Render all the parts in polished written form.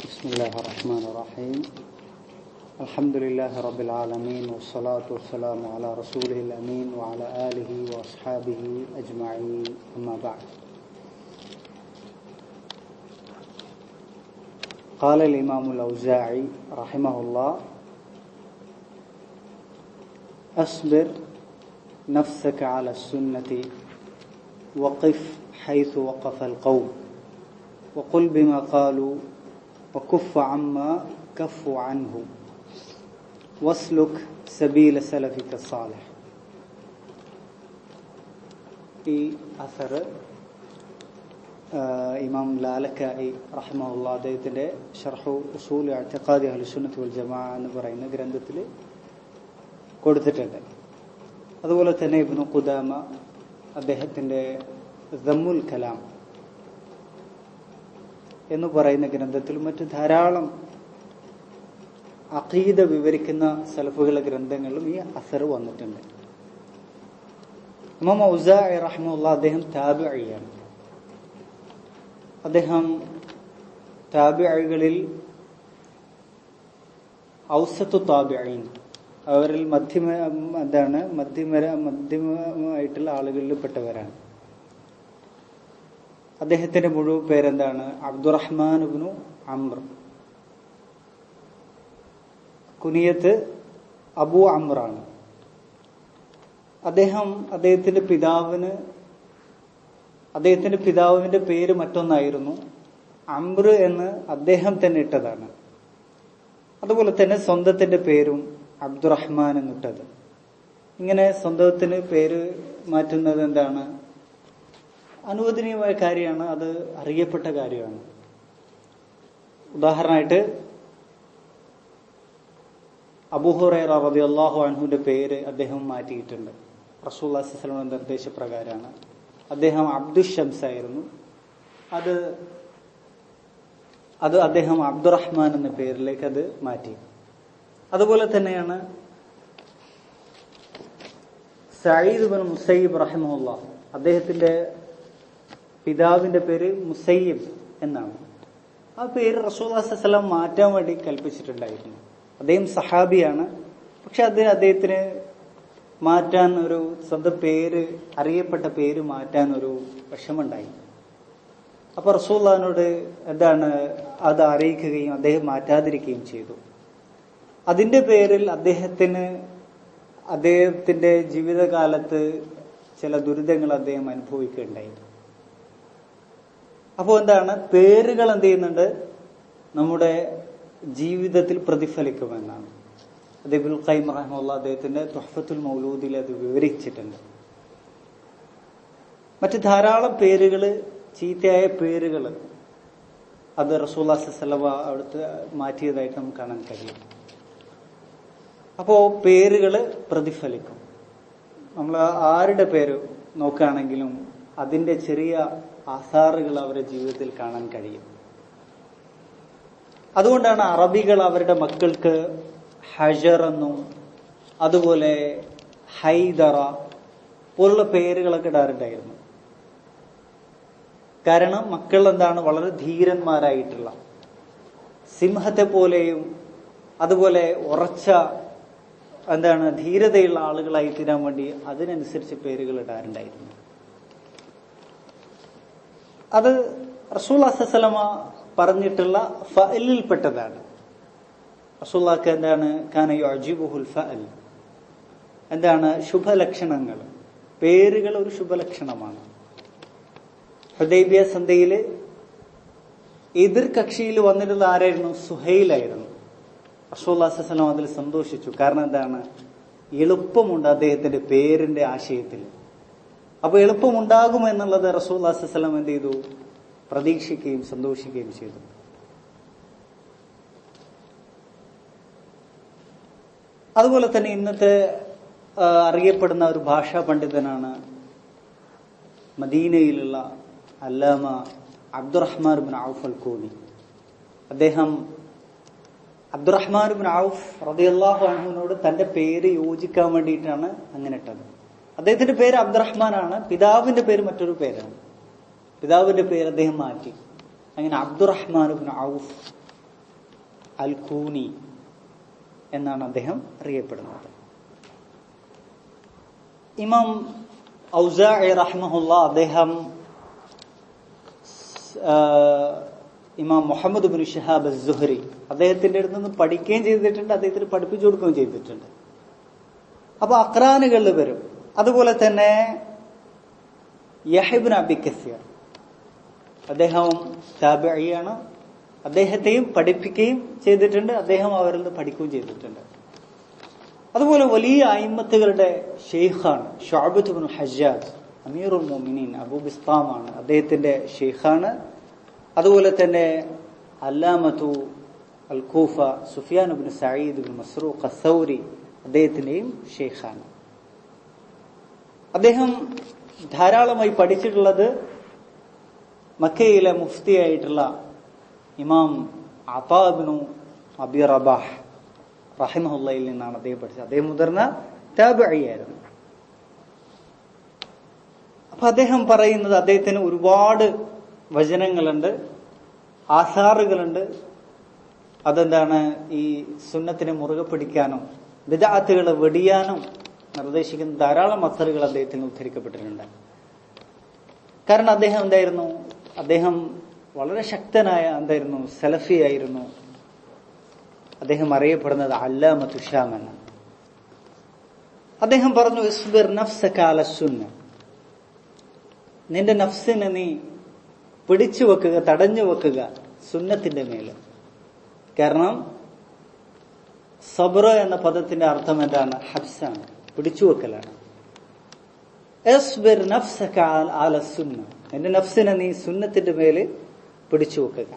بسم الله الرحمن الرحيم الحمد لله رب العالمين والصلاة والسلام على رسوله الأمين وعلى آله وأصحابه أجمعين أما بعد قال الإمام الأوزاعي رحمه الله أصبر نفسك على السنة وقف حيث وقف القوم وقل بما قالوا وكف عما كفوا عنه واسلك سبيل سلفك الصالح. ഈ അസർ ഇമാം ലാലക്കായി റഹിമഹുല്ലാ അദ്ദേഹത്തിന്റെ ഷർഹു ഉസൂൽ ഇഅ്തിഖാദി അഹ്ലുസുന്നത്തി വൽ ജമാഅ എന്ന് പറയുന്ന ഗ്രന്ഥത്തിൽ കൊടുത്തിട്ടുണ്ട്. അതുപോലെ തന്നെ ഇബ്നു ഖുദാമ അദ്ദേഹത്തിന്റെ ദമ്മുൽ കലാം എന്ന് പറയുന്ന ഗ്രന്ഥത്തിലും മറ്റു ധാരാളം അഖീദ വിവരിക്കുന്ന സലഫുകളുടെ ഗ്രന്ഥങ്ങളിലും ഈ അസർ വന്നിട്ടുണ്ട്. ഇമാം ഔസാഇ റഹിമഹുല്ലാ അദ്ദേഹം താബിഈയാണ്. അദ്ദേഹം താബിഈകളിൽ ഔസത്തു താബിഈൻ, അവരിൽ മധ്യമമായിട്ടുള്ള ആളുകളിൽ പെട്ടവരാണ്. അദ്ദേഹത്തിന്റെ മുഴുവൻ പേരെന്താണ്? അബ്ദുറഹ്മാൻ ഇബ്നു അംർ, കുനിയത്ത് അബു അംറാണ്. അദ്ദേഹത്തിന്റെ പിതാവിന്റെ പേര് മറ്റൊന്നായിരുന്നു, അംർ എന്ന് അദ്ദേഹം തന്നെ ഇട്ടതാണ്. അതുപോലെ തന്നെ സ്വന്തത്തിന്റെ പേരും അബ്ദുറഹ്മാൻ എന്നിട്ടത്. ഇങ്ങനെ സ്വന്തത്തിന് പേര് മാറ്റുന്നത് എന്താണ്? അനുവദനീയമായ കാര്യമാണ്, അത് അറിയപ്പെട്ട കാര്യമാണ്. ഉദാഹരണമായിട്ട് അബൂ ഹുറൈറ റളിയല്ലാഹു അൻഹുവിന്റെ പേര് അദ്ദേഹം മാറ്റിയിട്ടുണ്ട്. റസൂലുള്ളാഹി സ്വല്ലല്ലാഹു അലൈഹി വസല്ലം നിർദ്ദേശപ്രകാരമാണ്. അദ്ദേഹം അബ്ദുഷംസ് ആയിരുന്നു. അത് അദ്ദേഹം അബ്ദുറഹ്മാൻ എന്ന പേരിലേക്ക് അത് മാറ്റി. അതുപോലെ തന്നെയാണ് സഈദ് ഇബ്നു മുസയ്യിബ് റഹിമഹുല്ലാഹ്, അദ്ദേഹത്തിന്റെ പിതാവിന്റെ പേര് മുസയ്യിബ് എന്നാണ്. ആ പേര് റസൂലുള്ളാഹി സ്വല്ലല്ലാഹു അലൈഹി വസല്ലം മാറ്റാൻ വേണ്ടി കൽപ്പിച്ചിട്ടുണ്ടായിരുന്നു. അദ്ദേഹം സഹാബിയാണ്, പക്ഷെ അദ്ദേഹത്തിന് മാറ്റാൻ ഒരു സ്വന്തം പേര്, അറിയപ്പെട്ട പേര് മാറ്റാൻ ഒരു വിഷമുണ്ടായി. അപ്പൊ റസൂലുള്ളാഹിനോട് അത് അറിയിക്കുകയും അദ്ദേഹം മാറ്റാതിരിക്കുകയും ചെയ്തു. അതിന്റെ പേരിൽ അദ്ദേഹത്തിന്റെ ജീവിതകാലത്ത് ചില ദുരിതങ്ങൾ അദ്ദേഹം അനുഭവിക്കുകയുണ്ടായി. അപ്പോൾ പേരുകൾ എന്ത് ചെയ്യുന്നുണ്ട്? നമ്മുടെ ജീവിതത്തിൽ പ്രതിഫലിക്കുമെന്നാണ്. ഇബ്നുൽ ഖയ്യിം റഹിമഹുല്ലാഹ് അദ്ദേഹത്തിന്റെ തുഹ്ഫത്തുൽ മൗലൂദിൽ അത് വിവരിച്ചിട്ടുണ്ട്. മറ്റു ധാരാളം പേരുകള്, ചീത്തയായ പേരുകള് അത് റസൂലുള്ളാഹി സ്വല്ലല്ലാഹു അലൈഹി വസല്ലം അവിടുത്തെ മാറ്റിയതായിട്ട് നമുക്ക് കാണാൻ കഴിയും. അപ്പോ പേരുകള് പ്രതിഫലിക്കും. നമ്മൾ ആരുടെ പേര് നോക്കുകയാണെങ്കിലും അതിന്റെ ചെറിയ ആസാറുകൾ അവരുടെ ജീവിതത്തിൽ കാണാൻ കഴിയും. അതുകൊണ്ടാണ് അറബികൾ അവരുടെ മക്കൾക്ക് ഹജർ എന്നും അതുപോലെ ഹൈദറ പോലുള്ള പേരുകളൊക്കെ ഇടാറുണ്ടായിരുന്നു. കാരണം മക്കൾ വളരെ ധീരന്മാരായിട്ടുള്ള, സിംഹത്തെ പോലെയും അതുപോലെ ഉറച്ച ധീരതയുള്ള ആളുകളായി തീരാൻ വേണ്ടി അതിനനുസരിച്ച് പേരുകൾ ഇടാറുണ്ടായിരുന്നു. അത് റസൂലുള്ളാഹി സ്വല്ലല്ലാഹു അലൈഹി വസല്ലം പറഞ്ഞിട്ടുള്ള ഫഅലിൽപ്പെട്ടതാണ്. റസൂലുള്ളാഹിക്ക് കാന യുഅജിബുൽ ഫഅൽ, ശുഭലക്ഷണങ്ങൾ. പേരുകൾ ഒരു ശുഭലക്ഷണമാണ്. ഹുദൈബിയ സന്ധിയില് എതിർ കക്ഷിയിൽ വന്നിട്ടുള്ള ആരായിരുന്നു? സുഹൈലായിരുന്നു. റസൂലുള്ളാഹി സ്വല്ലല്ലാഹു അലൈഹി വസല്ലം അതിൽ സന്തോഷിച്ചു. കാരണം എളുപ്പമുണ്ട് അദ്ദേഹത്തിന്റെ പേരിന്റെ ആശയത്തിൽ. അപ്പൊ എളുപ്പമുണ്ടാകുമെന്നുള്ളത് റസൂലുള്ളാഹി സ്വല്ലല്ലാഹു അലൈഹി വസല്ലം എന്ത് ചെയ്തു? പ്രതീക്ഷിക്കുകയും സന്തോഷിക്കുകയും ചെയ്തു. അതുപോലെ തന്നെ ഇന്നത്തെ അറിയപ്പെടുന്ന ഒരു ഭാഷാ പണ്ഡിതനാണ് മദീനയിലുള്ള അല്ലാമ അബ്ദുറഹ്മാൻ ഇബ്നു ഔഫ് അൽ കൂനി. അദ്ദേഹം അബ്ദുറഹ്മാൻ ഇബ്നു ഔഫ് റളിയല്ലാഹു അൻഹുവിനോട് തന്റെ പേര് യോജിക്കാൻ വേണ്ടിയിട്ടാണ് അങ്ങനെ ഇട്ടത്. അദ്ദേഹത്തിന്റെ പേര് അബ്ദുറഹ്മാനാണ്, പിതാവിന്റെ പേര് മറ്റൊരു പേരാണ്. പിതാവിന്റെ പേര് അദ്ദേഹം മാറ്റി. അങ്ങനെ അബ്ദുറഹ്മാൻ ഇബ്നു ഔഫ് അൽ കൂനി എന്നാണ് അദ്ദേഹം അറിയപ്പെടുന്നത്. ഇമാം ഔസാഇ റഹ്മഹുല്ല അദ്ദേഹം ഇമാം മുഹമ്മദ് ബിൻ ഷിഹാബ് അസ്-സുഹ്രി അദ്ദേഹത്തിന്റെ അടുത്ത് നിന്ന് പഠിക്കുകയും ചെയ്തിട്ടുണ്ട്, അദ്ദേഹത്തിന് പഠിപ്പിച്ചു കൊടുക്കുകയും ചെയ്തിട്ടുണ്ട്. അപ്പൊ അഖ്റാനുകളിൽ വരും. അതുപോലെ തന്നെ യഹ്യ ഇബ്നു അബി കസീർ അദ്ദേഹവും താബിഈയാണ്, അദ്ദേഹത്തെയും പഠിപ്പിക്കുകയും ചെയ്തിട്ടുണ്ട്, അദ്ദേഹം അവരിൽ നിന്ന് പഠിക്കുകയും ചെയ്തിട്ടുണ്ട്. അതുപോലെ വലിയ അയിമ്മത്തുകളുടെ ഷെയ്ഖാണ് ശുഅബത്ത് ഇബ്നു ഹജ്ജാജ്, അമീറുൽ മുഅ്മിനീൻ അബൂ ബിസ്താമാണ് അദ്ദേഹത്തിന്റെ ഷെയ്ഖാണ്. അതുപോലെ തന്നെ അല്ലാമത്തു അൽ കൂഫ സുഫിയാൻ ഇബ്നു സഈദ് ഇബ്നു മസ്റൂഖ് അസ്-സൗരി അദ്ദേഹത്തിന്റെയും ഷെയ്ഖാണ്. അദ്ദേഹം ധാരാളമായി പഠിച്ചിട്ടുള്ളത് മക്കയിലെ മുഫ്തിയായിട്ടുള്ള ഇമാം അതാ ഇബ്നു അബി റബാഹ് റഹിമഹുല്ലയിൽ നിന്നാണ് അദ്ദേഹം പഠിച്ചത്. അദ്ദേഹം മുതിർന്ന താബിഈയായിരുന്നു. അപ്പൊ അദ്ദേഹം പറയുന്നത് അദ്ദേഹത്തിന് ഒരുപാട് വചനങ്ങളുണ്ട്, ആസാറുകളുണ്ട്. അതെന്താണ്, ഈ സുന്നത്തിനെ മുറുകെ പിടിക്കാനും ബിദ്അത്തുകളെ വെടിയാനും നിർദ്ദേശിക്കുന്ന ധാരാളം അസറുകൾ അദ്ദേഹത്തിന് ഉദ്ധരിക്കപ്പെട്ടിട്ടുണ്ട്. കാരണം അദ്ദേഹം എന്തായിരുന്നു, അദ്ദേഹം വളരെ ശക്തനായ എന്തായിരുന്നു, സലഫി ആയിരുന്നു. അദ്ദേഹം അറിയപ്പെടുന്നത് അല്ലാമത്തു ഷാം എന്നാണ്. അദ്ദേഹം പറഞ്ഞു, ഇസ്ബിർ നഫ്സക അല സുന്ന, നിന്റെ നഫ്സിനെ നീ പിടിച്ചു വെക്കുക, തടഞ്ഞു വെക്കുക സുന്നത്തിന്റെ മേലെ. കാരണം സബ്ർ എന്ന പദത്തിന്റെ അർത്ഥം എന്താണ്, ഹബ്സാണ്, പിടിച്ചു വെക്കലാണ്. ഇസ്ബിർ നഫ്സക അല സുന്ന, നിന്റെ നഫ്സിനെ നീ സുന്നത്തിന്റെ മേലെ പിടിച്ചു വെക്കുക.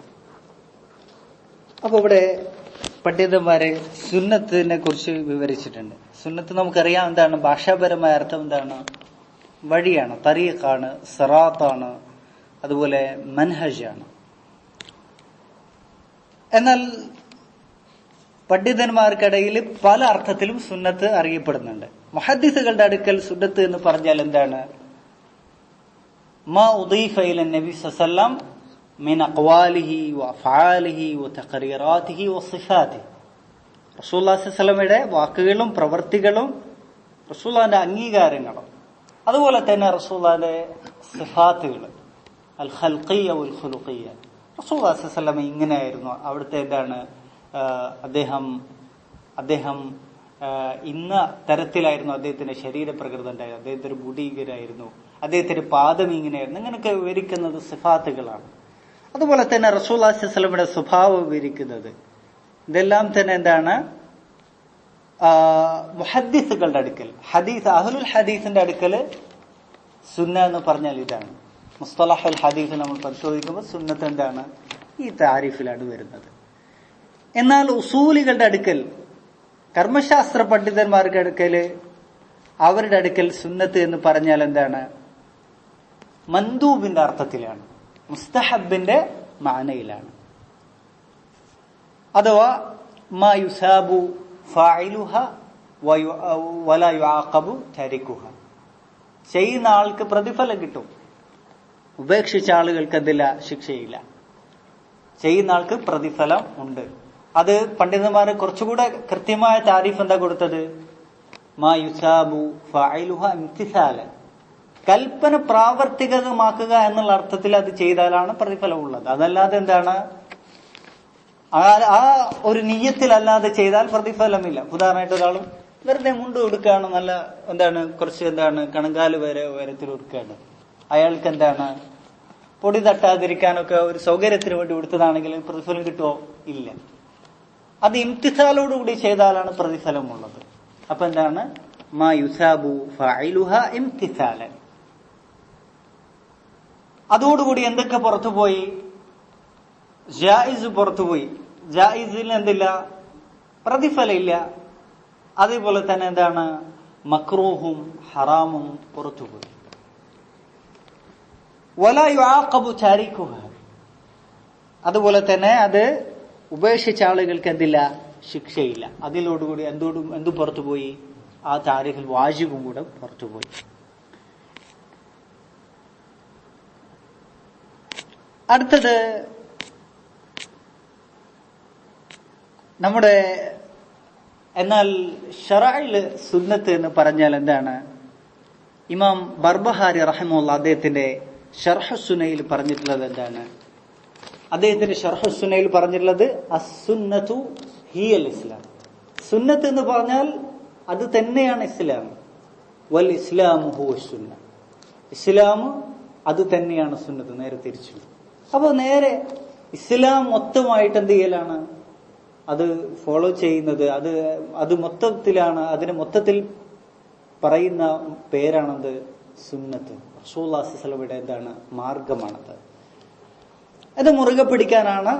അപ്പൊ ഇവിടെ പണ്ഡിതന്മാരെ സുന്നത്തിനെ കുറിച്ച് വിവരിച്ചിട്ടുണ്ട്. സുന്നത്ത് നമുക്കറിയാം എന്താണ്, ഭാഷാപരമായ അർത്ഥം എന്താണ്, വഴിയാണ്, തരീഖാണ്, സിറാത്താണ്, അതുപോലെ മൻഹജാണ്. എന്നാൽ പണ്ഡിതന്മാർക്കിടയിൽ പല അർത്ഥത്തിലും സുന്നത്ത് അറിയപ്പെടുന്നുണ്ട്. മുഹദ്ദിസുകളുടെ അടുക്കൽ സുന്നത്ത് എന്ന് പറഞ്ഞാൽ എന്താണ്, മാ ഉദീഫ ഇല നബി സല്ലല്ലാഹു അലൈഹി വസല്ലം മിൻ അഖ്വാലിഹി വഅഫ്ആലിഹി വതഖരീറാതിഹി വസിഫാതിഹി, റസൂലുള്ളാഹി സ്വല്ലല്ലാഹു അലൈഹി വസല്ലമയുടെ വാക്കുകളും പ്രവൃത്തികളും റസൂലുള്ളാഹിന്റെ അംഗീകാരങ്ങളും അതുപോലെ തന്നെ റസൂലുള്ളാഹിന്റെ സിഫാത്തുകൾ അൽ ഖൽഖിയ്യ വൽ ഖുലുഖിയ്യ. റസൂലുള്ളാഹി സ്വല്ലല്ലാഹു അലൈഹി വസല്ലം ഇങ്ങനെയായിരുന്നു, അവിടുത്തെ എന്താണ്, അദ്ദേഹം ഇന്ന തരത്തിലായിരുന്നു അദ്ദേഹത്തിന്റെ ശരീരപ്രകൃതം ഉണ്ടായത്, അദ്ദേഹത്തിന്റെ മുടികരായിരുന്നു, അദ്ദേഹത്തിന്റെ പാദം ഇങ്ങനെയായിരുന്നു, അങ്ങനെയൊക്കെ വിവരിക്കുന്നത് സിഫാത്തുകളാണ്. അതുപോലെ തന്നെ റസൂലുള്ളാഹി സ്വല്ലല്ലാഹു അലൈഹി വസല്ലമയുടെ സ്വഭാവം വിവരിക്കുന്നത്, ഇതെല്ലാം തന്നെ എന്താണ്, മുഹദ്ദിസുകളുടെ അടുക്കൽ, ഹദീസ് അഹ്ലുൽ ഹദീസിന്റെ അടുക്കൽ സുന്ന എന്ന് പറഞ്ഞാൽ ഇതാണ്. മുസ്തലഹുൽ ഹദീസ് നമ്മൾ പരിശോധിക്കുമ്പോൾ സുന്നത്ത് എന്താണ്, ഈ താരിഫിലാണ് വരുന്നത്. എന്നാൽ ഉസൂലികളുടെ അടുക്കൽ, കർമ്മശാസ്ത്ര പണ്ഡിതന്മാരുടെ അടുക്കല്, അവരുടെ അടുക്കൽ സുന്നത്ത് എന്ന് പറഞ്ഞാൽ എന്താണ്, മന്ദൂബിന്റെ അർത്ഥത്തിലാണ്, മുസ്തഹബിന്റെ മാനയിലാണ്. അഥവാ മാ യുസാബു ഫാഇലുഹ വലാ യുആഖബു താരിഖുഹ, ചെയ്യുന്ന ആൾക്ക് പ്രതിഫലം കിട്ടും, ഉപേക്ഷിച്ച ആളുകൾക്ക് എന്തില്ല, ശിക്ഷയില്ല. ചെയ്യുന്ന ആൾക്ക് പ്രതിഫലം ഉണ്ട്. അത് പണ്ഡിതന്മാരെ കുറച്ചുകൂടെ കൃത്യമായ താരീഫ് എന്താ കൊടുത്തത്, മാ യുസാബു ഫാഇലുഹ ഇംതിസാലൻ, കൽപ്പന പ്രാവർത്തികമാക്കുക എന്നുള്ള അർത്ഥത്തിൽ അത് ചെയ്താലാണ് പ്രതിഫലം ഉള്ളത്. അതല്ലാതെ എന്താണ്, ആ ഒരു നിയ്യത്തിലല്ലാതെ ചെയ്താൽ പ്രതിഫലമില്ല. ഉദാഹരണമായിട്ട് ഒരാൾ വെറുതെ മുണ്ട് കൊടുക്കുകയാണ്, നല്ല എന്താണ്, കുറച്ച് എന്താണ് കണങ്കാല് വരെ ഉയരത്തിൽ കൊടുക്കുകയാണ്, അയാൾക്ക് എന്താണ്, പൊടി തട്ടാതിരിക്കാനൊക്കെ ഒരു സൗകര്യത്തിന് വേണ്ടി കൊടുത്തതാണെങ്കിൽ പ്രതിഫലം കിട്ടുമോ, ഇല്ല. അത് ഇംതിസാലോടുകൂടി ചെയ്താലാണ് പ്രതിഫലമുള്ളത്. അപ്പൊ എന്താണ്, മാ യുസാബു ഫാഇലുഹ ഇംതിസാലൻ. അതോടുകൂടി എന്തൊക്കെ പുറത്തുപോയി, ജായിസ് പുറത്തുപോയി, ജായിസിൽ എന്തില്ല, പ്രതിഫലം ഇല്ല. അതേപോലെ തന്നെ എന്താണ്, മക്രൂഹും ഹറാമും പുറത്തുപോയി. വലാ യുആഖബു താരിഖുഹ, അതുപോലെ തന്നെ അത് ഉപേക്ഷിച്ച ആളുകൾക്ക് എന്തില്ല, ശിക്ഷയില്ല. അതിലോടുകൂടി എന്തു പുറത്തുപോയി, ആ താരിഖിൽ വാജിബും കൂടെ പുറത്തുപോയി. അടുത്തത് നമ്മുടെ എന്നാൽ ശറഅയില് സുന്നത്ത് എന്ന് പറഞ്ഞാൽ എന്താണ്? ഇമാം ബർബഹാരി റഹിമഹുല്ലാഹ് അദ്ദേഹത്തിന്റെ ശർഹ് സുന്നയിൽ പറഞ്ഞിട്ടുള്ളത് എന്താണ്? അദ്ദേഹത്തിന്റെ ശർഹ് സുന്നയിൽ പറഞ്ഞിട്ടുള്ളത് അസ്സുന്നതു ഹിയൽ ഇസ്ലാം. സുന്നത്ത് എന്ന് പറഞ്ഞാൽ അത് തന്നെയാണ് ഇസ്ലാം. വൽ ഇസ്ലാമു ഹുവ സുന്ന. ഇസ്ലാം അത് തന്നെയാണ് സുന്നത്ത്. നേരെ തിരിച്ചു. അപ്പൊ നേരെ ഇസ്ലാം മൊത്തമായിട്ട് എന്ത് ചെയ്യലാണ്? അത് ഫോളോ ചെയ്യുന്നത്, അത് മൊത്തത്തിലാണ്. അതിന് മൊത്തത്തിൽ പറയുന്ന പേരാണത് സുന്നത്ത്. റസൂലുള്ളാഹി സ്വല്ലല്ലാഹു അലൈഹി വസല്ലമയുടെ എന്താണ്? മാർഗമാണത്. അത് മുറുകെ പിടിക്കാനാണ്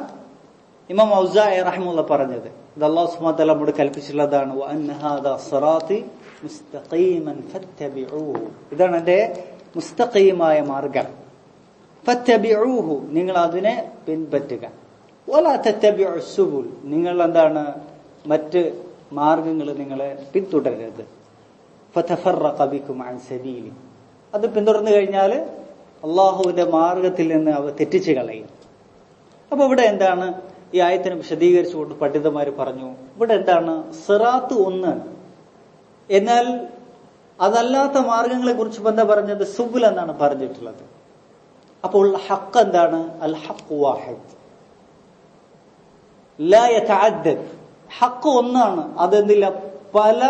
ഇമാം ഔസാഇ റഹിമഹുല്ലാഹ് പറഞ്ഞത്. ഇത് അല്ലാഹു സുബ്ഹാനഹു വ തആല നമ്മോട് കൽപ്പിച്ചിട്ടുള്ളതാണ്. വഅന്ന ഹാദാ സിറാത്തി മുസ്തഖീമൻ ഫത്തബിഊഹു. ഇതാണ് എന്റെ മുസ്തഖീമായ മാർഗം. ഫത്തബിഊഹു, നിങ്ങൾ അതിനെ പിൻപറ്റുക. വലാ തത്തബിഉ സുബുൽ, നിങ്ങൾ എന്താണ്? മറ്റ് മാർഗങ്ങൾ നിങ്ങളെ പിന്തുടരരുത്. ഫതഫറഖ ബികും അൻ സബീലി, അത് പിന്തുടർന്നു കഴിഞ്ഞാൽ അള്ളാഹുവിന്റെ മാർഗത്തിൽ നിന്ന് അവ തെറ്റിച്ചു കളയും. അപ്പൊ ഇവിടെ എന്താണ്? ഈ ആയത്തിനെ വിശദീകരിച്ചുകൊണ്ട് പണ്ഡിതന്മാര് പറഞ്ഞു, ഇവിടെ എന്താണ്? സിറാത്ത് ഒന്നാണ്. എന്നാൽ അതല്ലാത്ത മാർഗങ്ങളെ കുറിച്ച് എന്താ പറഞ്ഞത്? സുബുൽ എന്നാണ് പറഞ്ഞിട്ടുള്ളത്. അപ്പോൾ ഹഖ് എന്താണ്? അൽ ഹഖ് വാഹിദ് ലാ യതഅദ്ദദ്. ഹഖ് ഒന്നാണ്, അതെന്തില്ല പല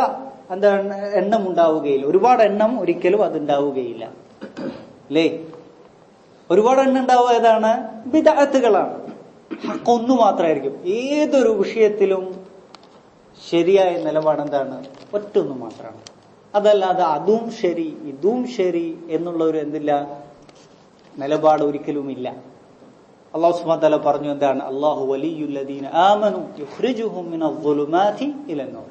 എന്താണ് എണ്ണം ഉണ്ടാവുകയില്ല. ഒരുപാട് എണ്ണം ഒരിക്കലും അതുണ്ടാവുകയില്ല. അല്ലേ? ഒരുപാട് എണ്ണം ഉണ്ടാവുക ഏതാണ്? ബിദ്അത്തുകളാണ്. ഹഖ് ഒന്നു മാത്രമായിരിക്കും. ഏതൊരു വിഷയത്തിലും ശരിയായ നിലപാട് എന്താണ്? ഒറ്റൊന്നു മാത്രമാണ്. അതല്ലാതെ അതും ശരി ഇതും ശരി എന്നുള്ള ഒരു എന്തില്ല നിലപാട് ഒരിക്കലും ഇല്ല. അല്ലാഹു സുബ്ഹാനഹു വ തആല പറഞ്ഞു എന്താണ്? അല്ലാഹു വലിയുൽ ലദീന ആമനു യുഖ്രിജുഹും മിനദ്ദുലുമാതി ഇലന്നൂർ.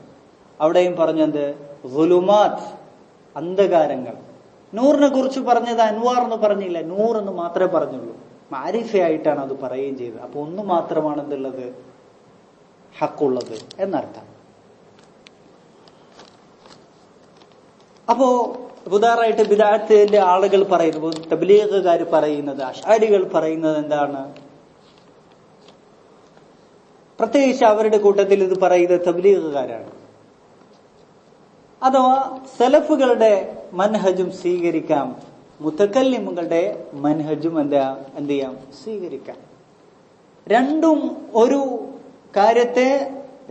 അവിടെയും പറഞ്ഞു എന്ത്? ദുലുമാത്ത്, അന്ധകാരങ്ങൾ. നൂറിനെ കുറിച്ച് പറഞ്ഞത് അൻവാർ എന്ന് പറഞ്ഞില്ല, നൂർ എന്ന് മാത്രമേ പറഞ്ഞുള്ളൂ. മാരിഫയായിട്ടാണ് അത് പറയുകയും ചെയ്തത്. അപ്പൊ ഒന്ന് മാത്രമാണ് എന്തുള്ളത്? ഹക്കുള്ളത് എന്നർത്ഥം. അപ്പോ ഉദാഹരണമായിട്ട് ബിദ്അത്തിന്റെ ആളുകൾ പറയുന്നത്, തബ്ലീഗുകാർ പറയുന്നത്, അശ്അരികൾ പറയുന്നത് എന്താണ്? പ്രത്യേകിച്ച് അവരുടെ കൂട്ടത്തിൽ ഇത് പറയുന്നത് തബ്ലീഗുകാരാണ്. അഥവാ സലഫുകളുടെ മൻഹജും സ്വീകരിക്കാം, മുതകല്ലിമുകളുടെ മൻഹജും എന്ത് ചെയ്യാം? സ്വീകരിക്കാം. രണ്ടും ഒരു കാര്യത്തെ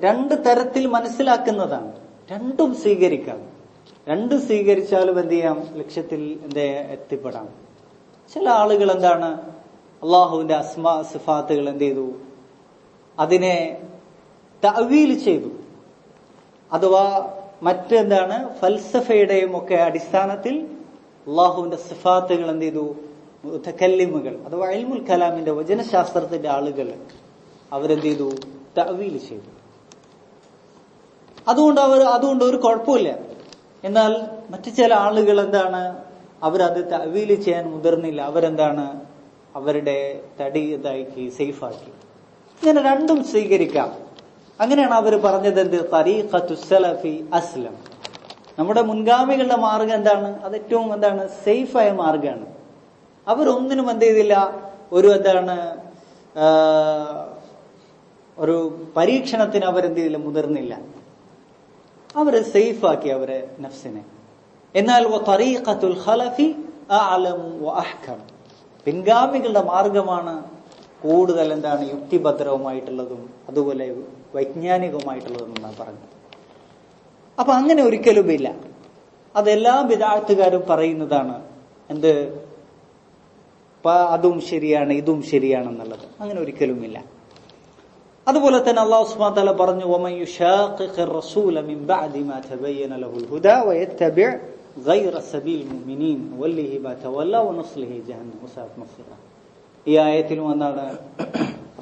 രണ്ട് തരത്തിൽ മനസ്സിലാക്കുന്നതാണ്. രണ്ടും സ്വീകരിക്കാം. രണ്ടും സ്വീകരിച്ചാലും എന്ത് ചെയ്യാം? ലക്ഷ്യത്തിൽ എത്തിപ്പെടാം. ചില ആളുകൾ എന്താണ്? അള്ളാഹുവിന്റെ അസ്മാ സിഫാത്തുകൾ എന്ത് ചെയ്തു? അതിനെ തഅ്വീൽ ചെയ്തു. അഥവാ മറ്റെന്താണ്? ഫൽസഫയുടെയും ഒക്കെ അടിസ്ഥാനത്തിൽ അള്ളാഹുവിന്റെ സിഫാത്തുകൾ എന്ത് ചെയ്തു? മുതകല്ലിമുകൾ അഥവാ ഇൽമുൽ കലാമിന്റെ വചനശാസ്ത്രത്തിന്റെ ആളുകൾ അവരെന്ത് ചെയ്തു? തഅ്വീൽ ചെയ്തു. അതുകൊണ്ട് ഒരു കുഴപ്പമില്ല. എന്നാൽ മറ്റു ചില ആളുകൾ എന്താണ്? അവരത് തഅ്വീൽ ചെയ്യാൻ മുതിർന്നില്ല. അവരെന്താണ്? അവരുടെ തടി ഇതാക്കി സേഫാക്കി. ഇങ്ങനെ രണ്ടും സ്വീകരിക്കാം. അങ്ങനെയാണ് അവർ പറഞ്ഞത് എന്ത്? തരീഖത്തു സലഫി അസ്ലം. നമ്മുടെ മുൻഗാമികളുടെ മാർഗം എന്താണ്? അത് ഏറ്റവും എന്താണ്? സേഫായ മാർഗമാണ്. അവരൊന്നിനും എന്ത് ചെയ്തില്ല? ഒരു പരീക്ഷണത്തിന് അവരെന്ത് ചെയ്തില്ല? മുതിർന്നില്ല. അവരെ സേഫാക്കി അവരെ നഫ്സിനെ. എന്നാൽ തരീഖത്തുൽ ഖലഫി അഅലമു വഅഹ്കം, പിൻഗാമികളുടെ മാർഗമാണ് കൂടുതൽ എന്താണ്? യുക്തിഭദ്രവുമായിട്ടുള്ളതും അതുപോലെ വൈജ്ഞാനികവുമായിട്ടുള്ളതും എന്നാണ് പറഞ്ഞത്. അപ്പൊ അങ്ങനെ ഒരിക്കലും ഇല്ല. അതെല്ലാ ബിദ്അത്തുകാരും പറയുന്നതാണ്. എന്ത്? അതും ശരിയാണ് ഇതും ശരിയാണെന്നുള്ളത്. അങ്ങനെ ഒരിക്കലും ഇല്ല. അതുപോലെ തന്നെ അല്ലാഹു സുബ്ഹാനഹു വ തആല പറഞ്ഞു, വമൻ യുശാഖിഖിർ റസൂല മിൻ ബഅദി മാ തബയ്യന ലഹുൽ ഹുദാ വയത്തബിഅ ഗൈറ സബീലിൽ മുഅ്മിനീൻ വല്ലഹി മാ തവല്ല വനസ്ലിഹി ജഹന്നം വസഅത് മസീറ. ഈ ആയത്തിലും എന്താണ്?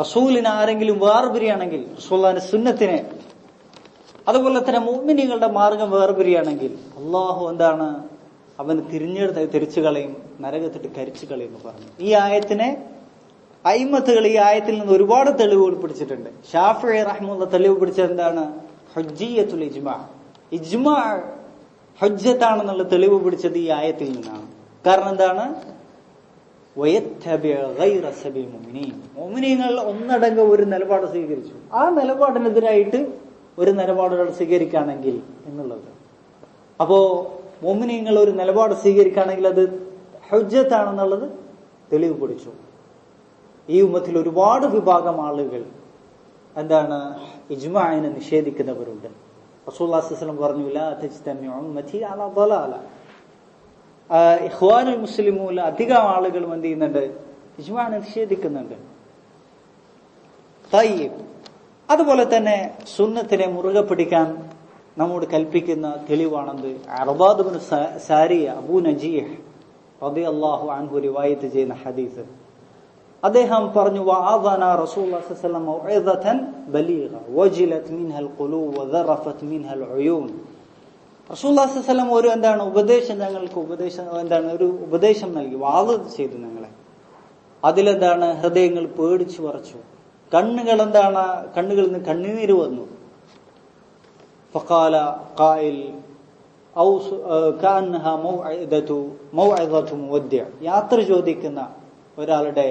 റസൂലിനെ ആരെങ്കിലും വേർപിരിയാണെങ്കിൽ, റസൂലുള്ളാഹിന്റെ സുന്നത്തിനെ, അതുപോലെ തന്നെ മുഅ്മിനീങ്ങളുടെ മാർഗം വേർപിരിയാണെങ്കിൽ അള്ളാഹു എന്താണ്? അവൻ തിരിച്ചു കളയും, നരകത്തിട്ട് കരിച്ചു കളയും എന്ന് പറഞ്ഞു. ഈ ആയത്തിനെ അയിമത്തുകൾ ഈ ആയത്തിൽ നിന്ന് ഒരുപാട് തെളിവുകൾ പിടിച്ചിട്ടുണ്ട്. ഷാഫിഈ റഹിമഹുല്ലാഹ് തെളിവ് പിടിച്ചത് എന്താണ്? ഹുജ്ജിയത്തുൽ ഇജ്മാ. ഇജ്മാ ഹുജ്ജത്താണെന്നുള്ള തെളിവ് പിടിച്ചത് ഈ ആയത്തിൽ നിന്നാണ്. കാരണം എന്താണ്? മുഅ്മിനീങ്ങൾ ഒന്നടങ്കം ഒരു നിലപാട് സ്വീകരിച്ചു. ആ നിലപാടിനെതിരായിട്ട് ഒരു നിലപാടുകൾ സ്വീകരിക്കുകയാണെങ്കിൽ എന്നുള്ളത്. അപ്പോ മുഅ്മിനീങ്ങൾ ഒരു നിലപാട് സ്വീകരിക്കുകയാണെങ്കിൽ അത് ഹുജ്ജത്താണെന്നുള്ളത് തെളിവ് പിടിച്ചു. ഈ ഉമ്മത്തിൽ ഒരുപാട് വിഭാഗം ആളുകൾ എന്താണ് ഇജ്മാഇനെ നിഷേധിക്കുന്നവരുണ്ട്. റസൂലുള്ളാഹി സ്വല്ലല്ലാഹു അലൈഹി വസല്ലം പറഞ്ഞു, ലാ തജ്തമിഉ ഉമ്മതി അലാ ളലാല. ഇഖ്വാനുൽ മുസ്ലിമൂല അധികം ആളുകളും എന്ത് ചെയ്യുന്നുണ്ട്? ഇജ്മാഇനെ നിഷേധിക്കുന്നുണ്ട്. തയ്യിബ്. അതുപോലെ തന്നെ സുന്നത്തിനെ മുറുകെ പിടിക്കാൻ നമ്മോട് കൽപ്പിക്കുന്ന തെളിവാണെന്ത്? അർബാദ് ഇബ്നു സാരിയ അബൂ നജീഹ് റളിയല്ലാഹു അൻഹു റിവായത്ത് ചെയ്യുന്ന ഹദീസ്. അദ്ദേഹം പറഞ്ഞു, വഅദന റസൂലുള്ളാഹി സ്വല്ലല്ലാഹു അലൈഹി വസല്ലം മൗഇദതൻ ബലീഗ വജിലത് മിൻഹൽ ഖുലൂബ് വദറഫത് മിൻഹൽ ഉയൂൻ. റസൂലുള്ളാഹി സ്വല്ലല്ലാഹു അലൈഹി വസല്ലം ഒരു ഞങ്ങൾക്ക് ഒരു ഉപദേശം നൽകി, വാദ ചെയ്തു ഞങ്ങളെ. അതിലെന്താണ്? ഹൃദയങ്ങൾ പേടിച്ചു വിറച്ചു, കണ്ണുകളിൽ നിന്ന് കണ്ണുനീര് വന്നു. ഫഖാല ഖായിൽ ഔ കഅന്നഹാ മൗഇദതു മുവദ്ദിഅ. യാത്ര ചോദിക്കുന്ന ഒരാളുടെ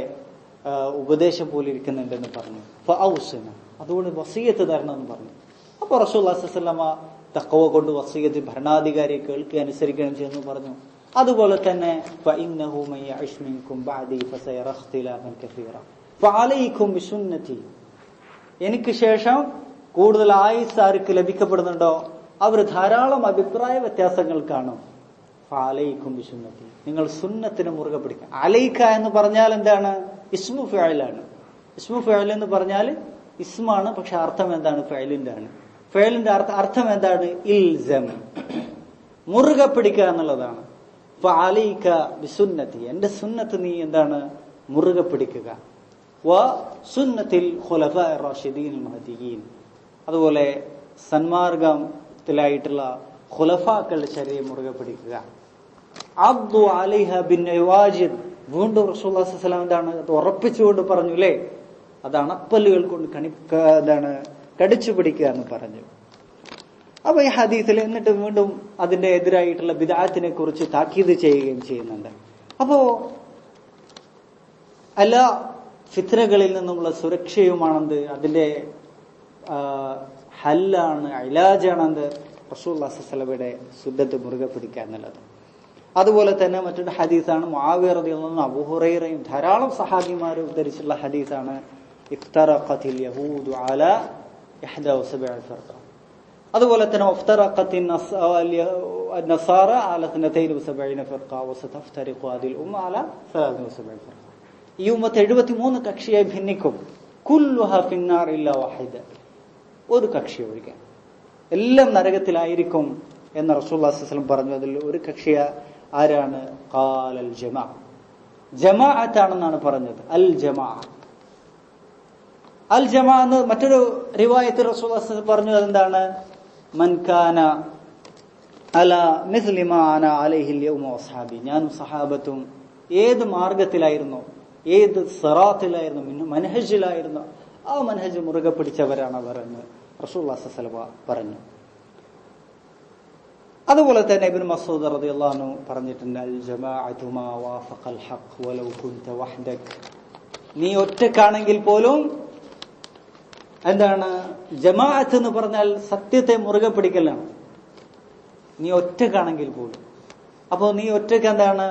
ഉപദേശം പോലെ ഇരിക്കുന്നുണ്ടെന്ന് പറഞ്ഞു. ഫഔസിന, അതുകൊണ്ട് വസിയത്ത് തരണമെന്ന് പറഞ്ഞു. അപ്പൊ റസൂലുള്ളാഹി സ്വല്ലല്ലാഹു അലൈഹി വസല്ലം തഖ്വ കൊണ്ട് വസിയത്ത് ഭരണാധികാരിയെ കേൾക്കുക അനുസരിക്കണം ചെയ്യുന്നു പറഞ്ഞു. അതുപോലെ തന്നെ ഫഇന്നഹു മൻ യഅിശ് മിൻകും ബഅദി ഫസയറ ഇഖ്തിലാഫൻ കസീറ ഫഅലൈക്കും ബിസുന്നതി. എനിക്ക് ശേഷം കൂടുതൽ ആയുസ് ആർക്ക് ലഭിക്കപ്പെടുന്നുണ്ടോ അവർ ധാരാളം അഭിപ്രായ വ്യത്യാസങ്ങൾ കാണും. ഫഅലൈക്കും ബിസുന്നതി, നിങ്ങൾ സുന്നത്തിനെ മുറുകെ പിടിക്കുക. അലൈക എന്ന് പറഞ്ഞാൽ എന്താണ്? ഇസ്മു ഫിഅലാണ്. ഇസ്മു ഫിഅൽ എന്ന് പറഞ്ഞാൽ ഇസ്മാണ്, പക്ഷെ അർത്ഥം എന്താണ്? ഫിഅലിന്റെ ആണ്. ഫിഅലിന്റെ അർത്ഥം എന്താണ്? ഇൽസം, മുറുകെ പിടിക്കുക എന്നുള്ളതാണ്. ഫഅലൈക ബിസുന്നതി, എന്റെ സുന്നത്ത് നീ എന്താണ്? മുറുകെ പിടിക്കുക. വ സുന്നത്തിൽ ഖുലഫാ റാഷിദീൻ മഹദിയീൻ, അതുപോലെ സന്മാർഗത്തിലായിട്ടുള്ള ഖുലഫാക്കളുടെ ശരീരം മുറുകെ പിടിക്കുക. അബ്ദു അലൈഹ ബിന്നവാജിദ്, വീണ്ടും റസൂലുള്ളാഹി സ്വല്ലല്ലാഹു അലൈഹി വസല്ലം എന്താണ്? അത് ഉറപ്പിച്ചുകൊണ്ട് പറഞ്ഞു, അല്ലേ? അത് അണപ്പല്ലുകൾ കൊണ്ട് കടിച്ചു പിടിക്കുക എന്ന് പറഞ്ഞു. അപ്പൊ ഈ ഹദീസിൽ എന്നിട്ട് വീണ്ടും അതിന്റെ എതിരായിട്ടുള്ള ബിദ്അത്തിനെ കുറിച്ച് താക്കീത് ചെയ്യുകയും ചെയ്യുന്നുണ്ട്. അപ്പോ എല്ലാ ഫിത്നകളിൽ നിന്നുമുള്ള സുരക്ഷയുമാണെന്ത്? അതിന്റെ ഹല്ലാണ്, ഇലാജാണെന്ത്? റസൂലുള്ളാഹി സ്വല്ലല്ലാഹു അലൈഹി വസല്ലമയുടെ സുന്നത്ത് മുറുകെ പിടിക്കുക എന്നുള്ളത്. അതുപോലെ തന്നെ മറ്റൊരു ഹദീസാണ് മുആവിയ റളിയല്ലാഹു അൻഹു, അബൂ ഹുറൈറയും ധാരാളം സഹാബിമാർ ഉദ്ധരിച്ചിട്ടുള്ള ഹദീസാണ്, ഇഫ്തറഖത്തിൽ യഹൂദു അലാ 71 ഫർഖ. അതുപോലെ തന്നെ ഇഫ്തറഖത്തിൻ നസാറ അലാ 72 ഫർഖ വസതഫ്തരിഖു ഹാദിൽ ഉമ്മ അലാ 73 ഫർഖ. ഈ ഉമ്മത്ത് 73 കക്ഷിയായി ഭിന്നിക്കും. കുല്ലുഹാ ഫിന്നാർ ഇല്ലാ വഹിദ, ഒരു കക്ഷി ഒഴികെ എല്ലാം നരകത്തിലായിരിക്കും എന്ന് റസൂലുള്ളാഹി സ്വല്ലല്ലാഹു അലൈഹി വസല്ലം പറഞ്ഞു. അതിൽ ഒരു കക്ഷി ആരാണ്? ഖാലൽ ജമാഅ, ജമാഅത്താണെന്നാണ് പറഞ്ഞത്. അൽ ജമാഅ, അൽ ജമാഅ എന്ന് മറ്റൊരു റിവായത്തിൽ റസൂലുള്ളാഹി സ്വല്ലല്ലാഹു അലൈഹി വസല്ലം പറഞ്ഞു, അതെന്താണ്? മൻ കാന അലാ മിസ്ലി മാ അന അലൈഹിൽ യൗമ വസ്ഹാബി, ഞാനും സഹാബത്തും ഏത് മാർഗത്തിലായിരുന്നു, ഏത് സിറാത്തിലായിരുന്നു, മനഹജിലായിരുന്നു, ആ മനഹജ് മുറുകെ പിടിച്ചവരാണ് അവർ എന്ന് റസൂലുള്ളാഹി സ്വല്ലല്ലാഹു അലൈഹി വസല്ലം പറഞ്ഞു. അതുപോലെ തന്നെ ഇബ്നു മസ്ഊദ് റളിയല്ലാഹു അൻഹു പറഞ്ഞിട്ടുണ്ട്, അൽ ജമാഅതു മാ വാഫഖൽ ഹഖ് വലൗ കുൻത വഹ്ദക്. നീ ഒറ്റക്കാണെങ്കിൽ പോലും എന്താണ്? ജമാഅത്ത് എന്ന് പറഞ്ഞാൽ സത്യത്തെ മുറുകെ പിടിക്കലാണ്. നീ ഒറ്റക്കാണെങ്കിൽ പോലും. അപ്പോ നീ ഒറ്റക്ക് എന്താണ്?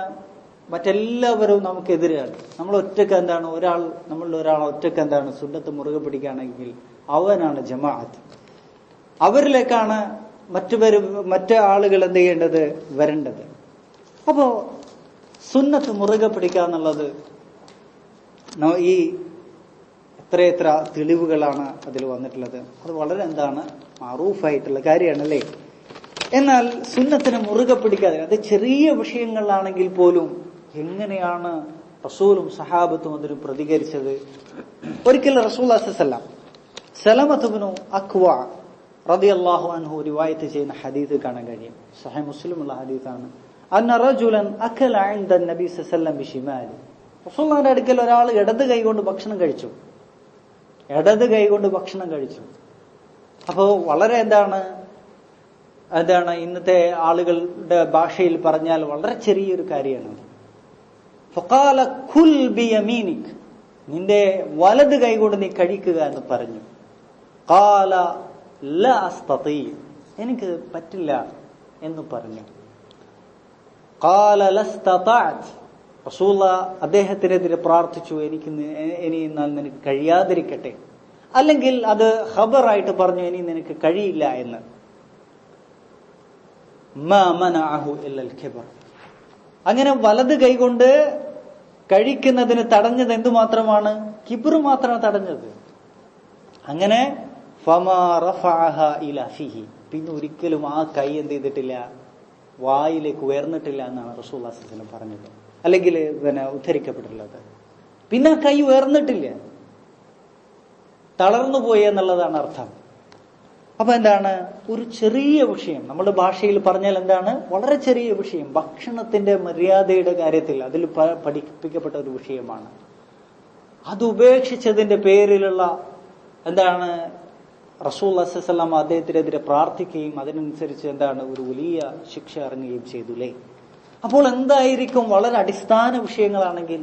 മറ്റെല്ലാവരും നമുക്കെതിരെയാണ്. നമ്മൾ ഒറ്റക്ക് എന്താണ്? നമ്മളുടെ ഒരാൾ ഒറ്റക്ക് എന്താണ്? സുന്നത്ത് മുറുകെ പിടിക്കുകയാണെങ്കിൽ അവനാണ് ജമാഅത്ത്. അവരിലേക്കാണ് മറ്റു ആളുകൾ എന്ത് ചെയ്യേണ്ടത്? വരേണ്ടത്. അപ്പോ സുന്നത്ത് മുറുകെ പിടിക്കുക എന്നുള്ളത് ഈ എത്ര തെളിവുകളാണ് അതിൽ വന്നിട്ടുള്ളത്. അത് വളരെ എന്താണ്? മഅറൂഫായിട്ടുള്ള കാര്യമാണല്ലേ. എന്നാൽ സുന്നത്തിനെ മുറുകെ പിടിക്കാതെ, അത് ചെറിയ വിഷയങ്ങളിലാണെങ്കിൽ പോലും എങ്ങനെയാണ് റസൂലും സഹാബത്തും അതിന് പ്രതികരിച്ചത്? ഒരിക്കൽ റസൂലുള്ളാഹി സ്വല്ലല്ലാഹു അലൈഹി വസല്ലം സലമത്ത് ഇബ്നു അക്വ റളിയല്ലാഹു അൻഹു റിവായത്ത് ചെയ്യുന്ന ഹദീസ് കാണാൻ കഴിയും. സഹീഹ് മുസ്ലിമുള്ള ഹദീസാണ്. അന്ന റജുലൻ അകല ഇൻദ നബി സ്വല്ലല്ലാഹു അലൈഹി വസല്ലം ബിശിമാലി, റസൂലുള്ളാഹിന്റെ അടുക്കൽ ഒരാൾ ഇടത് കൈ കൊണ്ട് ഭക്ഷണം കഴിച്ചു. അപ്പോ വളരെ എന്താണ് ഇന്നത്തെ ആളുകളുടെ ഭാഷയിൽ പറഞ്ഞാൽ വളരെ ചെറിയൊരു കാര്യമാണ്. ഫഖാല കുൽ ബിയമീനിക്, നിന്റെ വലത് കൈകൊണ്ട് നീ കഴിക്കുക എന്ന് പറഞ്ഞു. ഖാല ലാ അസ്തതി, എനിക്ക് പറ്റില്ല എന്ന് പറഞ്ഞു. ഖാല ലസ്തതഅത്, റസൂലുള്ളാ അദ്ദേഹത്തിനെതിരെ പ്രാർത്ഥിച്ചു, ഇനി എന്നാൽ നിനക്ക് കഴിയാതിരിക്കട്ടെ, അല്ലെങ്കിൽ അത് ഖബറായിട്ട് പറഞ്ഞു ഇനി നിനക്ക് കഴിയില്ല എന്ന്. മാ മനഅഹു ഇല്ലൽ കിബർ, അങ്ങനെ വലത് കൈകൊണ്ട് കഴിക്കുന്നതിന് തടഞ്ഞത് എന്തുമാത്രമാണ്? കിബ്ർ മാത്രമാണ് തടഞ്ഞത്. അങ്ങനെ ഫമാ റഫഅഹ ഇലാ ഫീഹി, പിന്നെ ഒരിക്കലും ആ കൈ എന്ത് ചെയ്തിട്ടില്ല, വായിലേക്ക് ഉയർന്നിട്ടില്ല എന്നാണ് റസൂലുള്ളാഹി സ്വല്ലല്ലാഹു അലൈഹി വസല്ലം പറഞ്ഞത്, അല്ലെങ്കിൽ ഉദ്ധരിക്കപ്പെട്ടിട്ടുള്ളത്. പിന്നെ ആ കൈ ഉയർന്നിട്ടില്ല, തളർന്നു പോയി എന്നുള്ളതാണ് അർത്ഥം. അപ്പൊ എന്താണ്? ഒരു ചെറിയ വിഷയം, നമ്മുടെ ഭാഷയിൽ പറഞ്ഞാൽ എന്താണ്, വളരെ ചെറിയ വിഷയം, ഭക്ഷണത്തിന്റെ മര്യാദയുടെ കാര്യത്തിൽ അതിൽ പഠിപ്പിക്കപ്പെട്ട ഒരു വിഷയമാണ്. അത് ഉപേക്ഷിച്ചതിന്റെ പേരിലുള്ള എന്താണ്, റസൂലുള്ളാഹി സ്വല്ലല്ലാഹു അലൈഹി വസല്ലം അദ്ദേഹത്തിനെതിരെ പ്രാർത്ഥിക്കുകയും അതിനനുസരിച്ച് എന്താണ് ഒരു വലിയ ശിക്ഷ ഇറങ്ങുകയും ചെയ്തുല്ലേ. അപ്പോൾ എന്തായിരിക്കും, വളരെ അടിസ്ഥാന വിഷയങ്ങളാണെങ്കിൽ,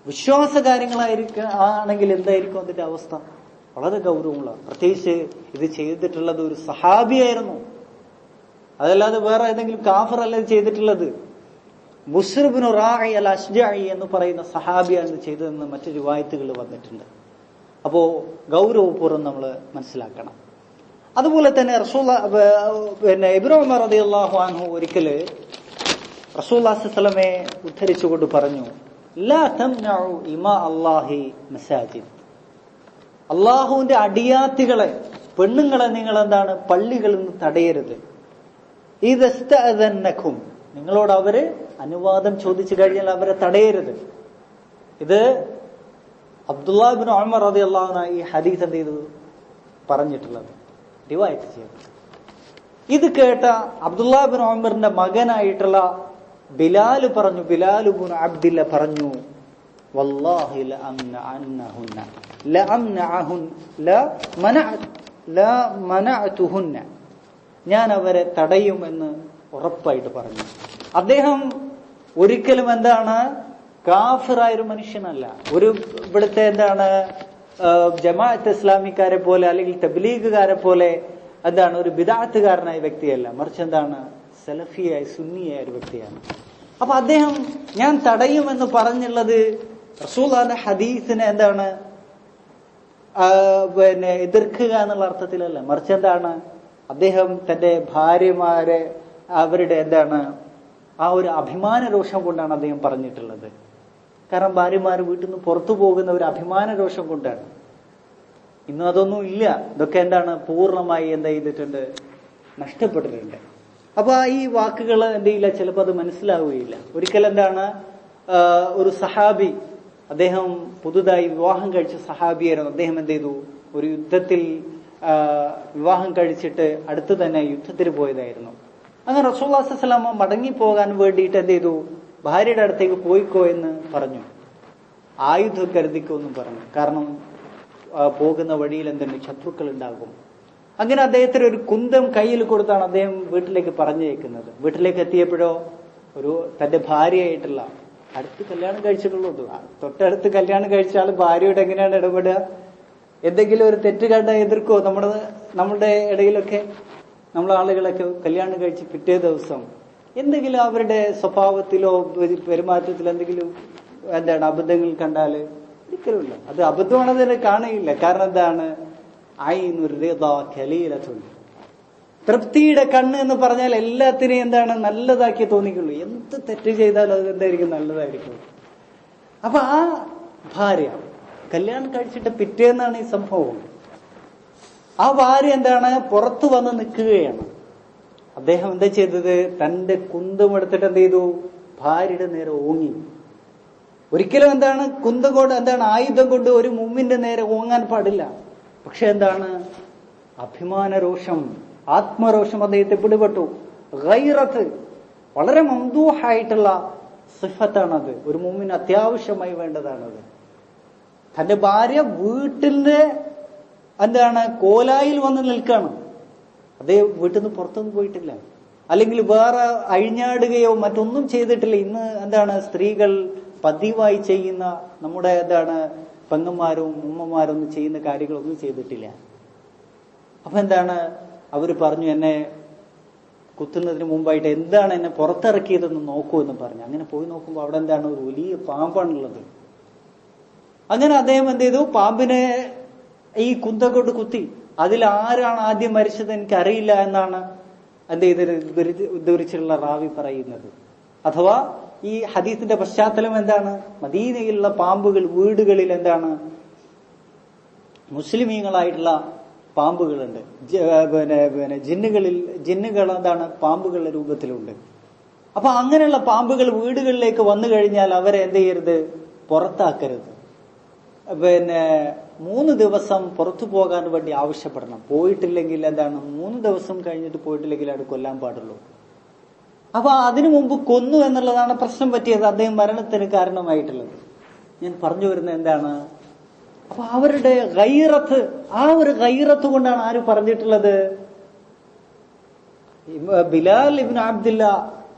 വിശ്വാസ കാര്യങ്ങളാണെങ്കിൽ എന്തായിരിക്കും അതിന്റെ അവസ്ഥ? വളരെ ഗൗരവമുള്ള, പ്രത്യേകിച്ച് ഇത് ചെയ്തിട്ടുള്ളത് ഒരു സഹാബിയായിരുന്നു, അതല്ലാതെ വേറെ ഏതെങ്കിലും കാഫർ അല്ല ചെയ്തിട്ടുള്ളത്. ബുസ്ർ ഇബ്നു റാഇ അൽ അശ്ജഈ എന്ന് പറയുന്ന സഹാബിയാണ് ചെയ്തതെന്ന് മറ്റു റിവായത്തുകൾ വന്നിട്ടുണ്ട്. അപ്പോ ഗൗരവപൂർവ്വം നമ്മൾ മനസ്സിലാക്കണം. അതുപോലെ തന്നെ ഇബ്നു ഉമർ റളിയല്ലാഹു അൻഹു ഒരിക്കല് റസൂലുള്ളാഹി സ്വല്ലല്ലാഹു അലൈഹി വസല്ലമയെ ഉദ്ധരിച്ചുകൊണ്ട് പറഞ്ഞു, ലാ തംനഉ ഇമാ അല്ലാഹി മസാജിദ്, അള്ളാഹുവിന്റെ അടിയാത്തികളെ, പെണ്ണുങ്ങളെ നിങ്ങൾ എന്താണ് പള്ളികളിൽ നിന്ന് തടയരുത്. ഇദസ്തഅദന്നകും, നിങ്ങളോട് അവര് അനുവാദം ചോദിച്ചു കഴിഞ്ഞാൽ അവരെ തടയരുത്. ഇത് അബ്ദുല്ലാഹ് ഇബ്നു ഉമർ റളിയല്ലാഹു അൻഹു ഈ ഹദീസ് എന്ത് ചെയ്തു പറഞ്ഞിട്ടുള്ളത്, റിവായത്ത് ചെയ്തു. ഇത് കേട്ട അബ്ദുല്ലാഹ് ഇബ്നു ഉമറിന്റെ മകനായിട്ടുള്ള ബിലാൽ പറഞ്ഞു, ബിലാൽ ഇബ്നു അബ്ദില്ല പറഞ്ഞു, വല്ലാഹി ലമനഅതുഹുന്ന, ഞാൻ അവരെ തടയും എന്ന് ഉറപ്പായിട്ട് പറഞ്ഞു. അദ്ദേഹം ഒരിക്കലും എന്താണ് കാഫിറായൊരു മനുഷ്യനല്ല, ഒരു ഇവിടുത്തെ എന്താണ് ജമാഅത്ത് ഇസ്ലാമിക്കാരെ പോലെ അല്ലെങ്കിൽ തബ്ലീഗുകാരെ പോലെ എന്താണ് ഒരു ബിദഅത്തുകാരനായ വ്യക്തിയല്ല, മറിച്ച് എന്താണ് സലഫിയായ സുന്നിയായ ഒരു വ്യക്തിയാണ്. അപ്പൊ അദ്ദേഹം ഞാൻ തടയുമെന്ന് പറഞ്ഞുള്ളത് റസൂലുള്ളാഹിന്റെ ഹദീസിനെ എന്താണ് എതിർക്കുക എന്നുള്ള അർത്ഥത്തിലല്ല, മറിച്ച് എന്താണ് അദ്ദേഹം തന്റെ ഭാര്യമാരെ അവരുടെ എന്താണ് ആ ഒരു അഭിമാന രോഷം കൊണ്ടാണ് അദ്ദേഹം പറഞ്ഞിട്ടുള്ളത്. കാരണം ഭാര്യമാർ വീട്ടിൽ നിന്ന് പുറത്തു പോകുന്ന ഒരു അഭിമാന രോഷം കൊണ്ടാണ്. ഇന്നും അതൊന്നും ഇല്ല, ഇതൊക്കെ എന്താണ് പൂർണ്ണമായി എന്താ ചെയ്തിട്ടുണ്ട്, നഷ്ടപ്പെട്ടിട്ടുണ്ട്. അപ്പൊ ഈ വാക്കുകൾ എന്ത് ചെയ്യില്ല, ചിലപ്പോൾ അത് മനസ്സിലാവുകയില്ല. ഒരിക്കൽ എന്താണ് ഒരു സഹാബി, അദ്ദേഹം പുതുതായി വിവാഹം കഴിച്ച സഹാബിയായിരുന്നു. അദ്ദേഹം എന്ത് ചെയ്തു, ഒരു യുദ്ധത്തിൽ വിവാഹം കഴിച്ചിട്ട് അടുത്ത് തന്നെ യുദ്ധത്തിന് പോയതായിരുന്നു. അങ്ങനെ റസൂലുള്ളാഹി സ്വല്ലല്ലാഹു അലൈഹി വസല്ലം മടങ്ങിപ്പോകാൻ വേണ്ടിയിട്ട് എന്ത് ചെയ്തു, ഭാര്യയുടെ അടുത്തേക്ക് പോയിക്കോ എന്ന് പറഞ്ഞു, ആയുധം കരുതിക്കോ എന്നും പറഞ്ഞു. കാരണം പോകുന്ന വഴിയിൽ എന്തുണ്ട്, ശത്രുക്കൾ ഉണ്ടാകും. അങ്ങനെ അദ്ദേഹത്തിന് ഒരു കുന്തം കയ്യിൽ കൊടുത്താണ് അദ്ദേഹം വീട്ടിലേക്ക് പറഞ്ഞയക്കുന്നത്. വീട്ടിലേക്ക് എത്തിയപ്പോഴോ തന്റെ ഭാര്യയായിട്ടുള്ള, അടുത്ത് കല്യാണം കഴിച്ചിട്ടുള്ളത്, തൊട്ടടുത്ത് കല്യാണം കഴിച്ച ആള് ഭാര്യയോട് എങ്ങനെയാണ് ഇടപെടുക? എന്തെങ്കിലും ഒരു തെറ്റ് കണ്ട എതിർക്കോ? നമ്മുടെ ഇടയിലൊക്കെ നമ്മളെ ആളുകളൊക്കെ കല്യാണം കഴിച്ച് പിറ്റേ ദിവസം എന്തെങ്കിലും അവരുടെ സ്വഭാവത്തിലോ പെരുമാറ്റത്തിലോ എന്തെങ്കിലും എന്താണ് അബദ്ധങ്ങൾ കണ്ടാല് ഒരിക്കലുമില്ല, അത് അബദ്ധമാണെന്ന് കാണുകയില്ല. കാരണം എന്താണ്, തൃപ്തിയുടെ കണ്ണ് എന്ന് പറഞ്ഞാൽ എല്ലാത്തിനെയും എന്താണ് നല്ലതാക്കി തോന്നിക്കുള്ളൂ. എന്ത് തെറ്റ് ചെയ്താലും അത് എന്തായിരിക്കും, നല്ലതായിരിക്കും. അപ്പൊ ആ ഭാര്യ കല്യാണം കഴിച്ചിട്ട് പിറ്റേന്നാണ് ഈ സംഭവം. ആ ഭാര്യ എന്താണ് പുറത്തു വന്ന് നിൽക്കുകയാണ്. അദ്ദേഹം എന്താ ചെയ്തത്, തന്റെ കുന്തം എടുത്തിട്ട് എന്ത് ചെയ്തു, ഭാര്യയുടെ നേരെ ഓങ്ങി. ഒരിക്കലും എന്താണ് കുന്തം കൊണ്ട് എന്താണ് ആയുധം കൊണ്ട് ഒരു മുമ്മിന്റെ നേരെ ഓങ്ങാൻ പാടില്ല. പക്ഷെ എന്താണ് അഭിമാനരോഷം, ആത്മരോഷം അദ്ദേഹത്തെ പിടിപെട്ടു. ഗൈറത്ത് വളരെ മംദൂഹായിട്ടുള്ള സിഫത്താണത്, ഒരു മുമ്മിന് അത്യാവശ്യമായി വേണ്ടതാണത്. തന്റെ ഭാര്യ വീട്ടിന്റെ എന്താണ് കോലായിൽ വന്ന് നിൽക്കാണ്. അദ്ദേഹം വീട്ടിൽ നിന്ന് പുറത്തൊന്നും പോയിട്ടില്ല, അല്ലെങ്കിൽ വേറെ അഴിഞ്ഞാടുകയോ മറ്റൊന്നും ചെയ്തിട്ടില്ല. ഇന്ന് എന്താണ് സ്ത്രീകൾ പതിവായി ചെയ്യുന്ന നമ്മുടെ പെങ്ങന്മാരും ഉമ്മമാരും ഒന്നും ചെയ്യുന്ന കാര്യങ്ങളൊന്നും ചെയ്തിട്ടില്ല. അപ്പൊ അവര് പറഞ്ഞു, എന്നെ കുത്തുന്നതിന് മുമ്പായിട്ട് എന്താണ് എന്നെ പുറത്തിറക്കിയതെന്ന് നോക്കൂ എന്ന് പറഞ്ഞു. അങ്ങനെ പോയി നോക്കുമ്പോൾ അവിടെ ഒരു വലിയ പാമ്പാണുള്ളത്. അങ്ങനെ അദ്ദേഹം എന്ത് ചെയ്തു, പാമ്പിനെ ഈ കുന്ത കൊണ്ട് കുത്തി. അതിൽ ആരാണ് ആദ്യം മരിച്ചത് എനിക്കറിയില്ല എന്നാണ് ഉദ്ധരിച്ചിട്ടുള്ള റാവി പറയുന്നത്. അഥവാ ഈ ഹദീസിന്റെ പശ്ചാത്തലം മദീനയിലുള്ള പാമ്പുകൾ വീടുകളിൽ മുസ്ലിമീങ്ങളായിട്ടുള്ള പാമ്പുകളുണ്ട്. ജിന്നുകൾ പാമ്പുകളുടെ രൂപത്തിലുണ്ട്. അപ്പൊ അങ്ങനെയുള്ള പാമ്പുകൾ വീടുകളിലേക്ക് വന്നു കഴിഞ്ഞാൽ അവരെ എന്ത് ചെയ്യരുത്, പുറത്താക്കരുത്. 3 ദിവസം പുറത്തു പോകാൻ വേണ്ടി ആവശ്യപ്പെടണം. പോയിട്ടില്ലെങ്കിൽ 3 ദിവസം കഴിഞ്ഞിട്ട് പോയിട്ടില്ലെങ്കിൽ അവിടെ കൊല്ലാൻ പാടുള്ളൂ. അപ്പൊ അതിനു മുമ്പ് കൊന്നു എന്നുള്ളതാണ് പ്രശ്നം പറ്റിയത്, അദ്ദേഹം മരണത്തിന് കാരണമായിട്ടുള്ളത്. ഞാൻ പറഞ്ഞു വരുന്നത് അപ്പൊ അവരുടെ ഗൈറത്ത്, ആ ഒരു ഗൈറത്ത് കൊണ്ടാണ് ആര് പറഞ്ഞിട്ടുള്ളത്, ബിലാൽ ഇബ്നു അബ്ദില്ല